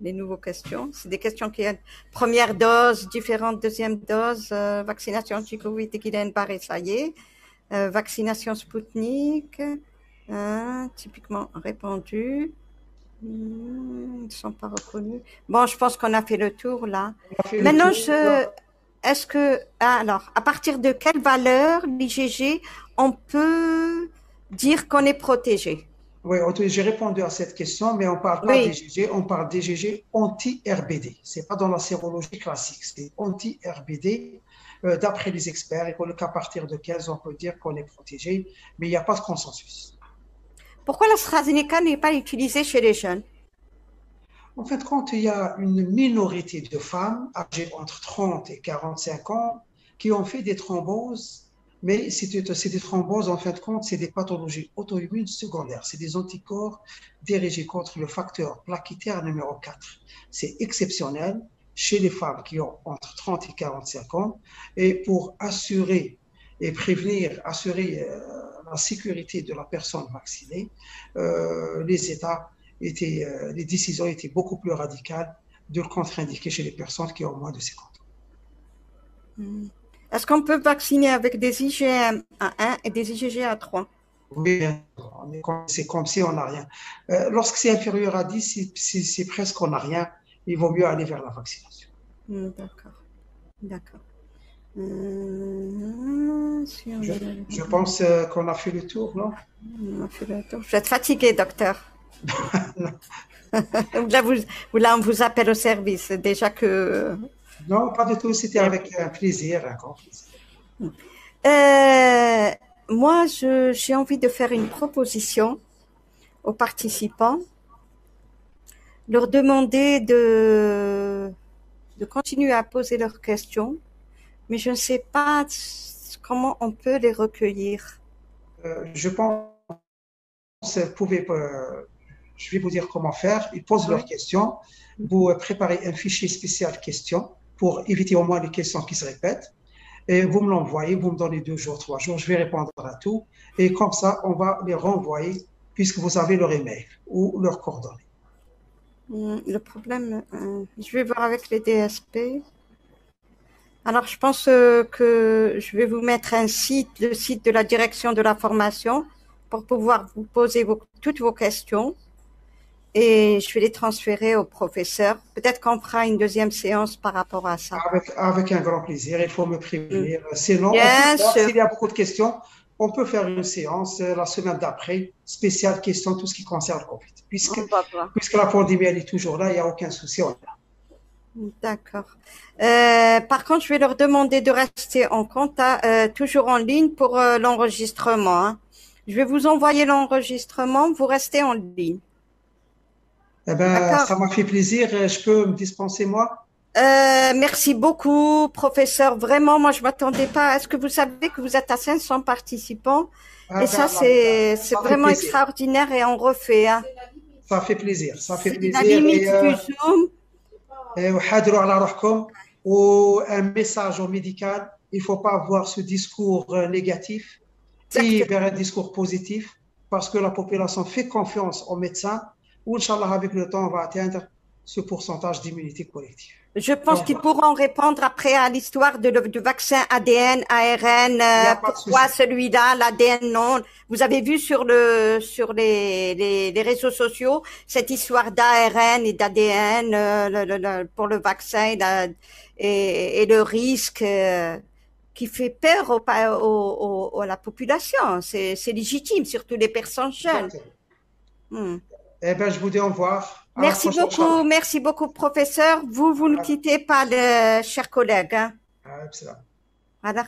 les nouvelles questions. C'est des questions qui ont première dose, différentes deuxième dose, vaccination anti-Covid et Guillain-Barré, ça y est. Vaccination Sputnik, typiquement répondu. Ils ne sont pas reconnus. Bon, je pense qu'on a fait le tour là. On a fait le Maintenant, tour. est-ce que, alors, à partir de quelle valeur l'IgG on peut dire qu'on est protégé? Oui, j'ai répondu à cette question, mais on ne parle pas Oui, d'IgG, on parle d'IgG anti-RBD. Ce n'est pas dans la sérologie classique, c'est anti-RBD. D'après les experts, et qu'à partir de 15, on peut dire qu'on est protégé, mais il n'y a pas de consensus. pourquoi l'AstraZeneca n'est pas utilisée chez les jeunes? En fin de compte, il y a une minorité de femmes âgées entre 30 et 45 ans qui ont fait des thromboses, mais c'est des thromboses, en fin de compte, c'est des pathologies auto-immunes secondaires. C'est des anticorps dirigés contre le facteur plaquettaire numéro 4. C'est exceptionnel chez les femmes qui ont entre 30 et 45 ans. Et pour assurer et prévenir, assurer la sécurité de la personne vaccinée, les États les décisions étaient beaucoup plus radicales de le contre-indiquer chez les personnes qui ont moins de 50 ans. Est-ce qu'on peut vacciner avec des IgM à 1 et des IgG à 3? Oui, c'est comme si on n'a rien. Lorsque c'est inférieur à 10, c'est presque on n'a rien. Il vaut mieux aller vers la vaccination. D'accord, d'accord. Si Je pense qu'on a fait le tour, non? on a fait le tour. Vous êtes fatigué, docteur. Là, là, on vous appelle au service. Déjà que. Non, pas du tout. C'était avec un plaisir, un grand plaisir. Euh, moi, j'ai envie de faire une proposition aux participants, leur demander de continuer à poser leurs questions, mais je ne sais pas comment on peut les recueillir. Je pense que je vais vous dire comment faire. Ils posent Oui. leurs questions. Vous préparez un fichier spécial questions pour éviter au moins les questions qui se répètent. Et vous me l'envoyez, vous me donnez 2 jours, 3 jours, je vais répondre à tout. Et comme ça, on va les renvoyer puisque vous avez leur email ou leurs coordonnées. Le problème, je vais voir avec les DSP. Alors, je pense que je vais vous mettre un site, le site de la direction de la formation, pour pouvoir vous poser toutes vos questions. Et je vais les transférer au professeur. Peut-être qu'on fera une deuxième séance par rapport à ça. Avec un grand plaisir, il faut me prévenir. Sinon, Bien sûr. s'il y a beaucoup de questions, on peut faire une séance la semaine d'après, spéciale question, tout ce qui concerne le Covid. On va voir. Puisque la pandémie, elle est toujours là, il n'y a aucun souci. D'accord. Par contre, je vais leur demander de rester en contact, toujours en ligne pour l'enregistrement. Hein. Je vais vous envoyer l'enregistrement, vous restez en ligne. Eh ben, ça m'a fait plaisir. Je peux me dispenser, moi? Merci beaucoup, professeur. Vraiment, moi, je m'attendais pas. Est-ce que vous savez que vous êtes à 500 participants? Et ça, c'est vraiment extraordinaire et on refait. Hein. Ça fait plaisir. Ça fait plaisir. La limite du Zoom. Ou un message au médical, il ne faut pas avoir ce discours négatif et vers un discours positif parce que la population fait confiance aux médecins ou, Inch'Allah, avec le temps, on va atteindre ce pourcentage d'immunité collective. Je pense qu'ils pourront répondre après à l'histoire du vaccin ADN, ARN, pourquoi celui-là, l'ADN non. Vous avez vu sur les réseaux sociaux cette histoire d'ARN et d'ADN pour le vaccin et le risque qui fait peur à la population. C'est légitime, surtout les personnes jeunes. Eh ben, je vous dis au revoir. Merci beaucoup, professeur. Vous ne quittez pas, chers collègues. Hein. À la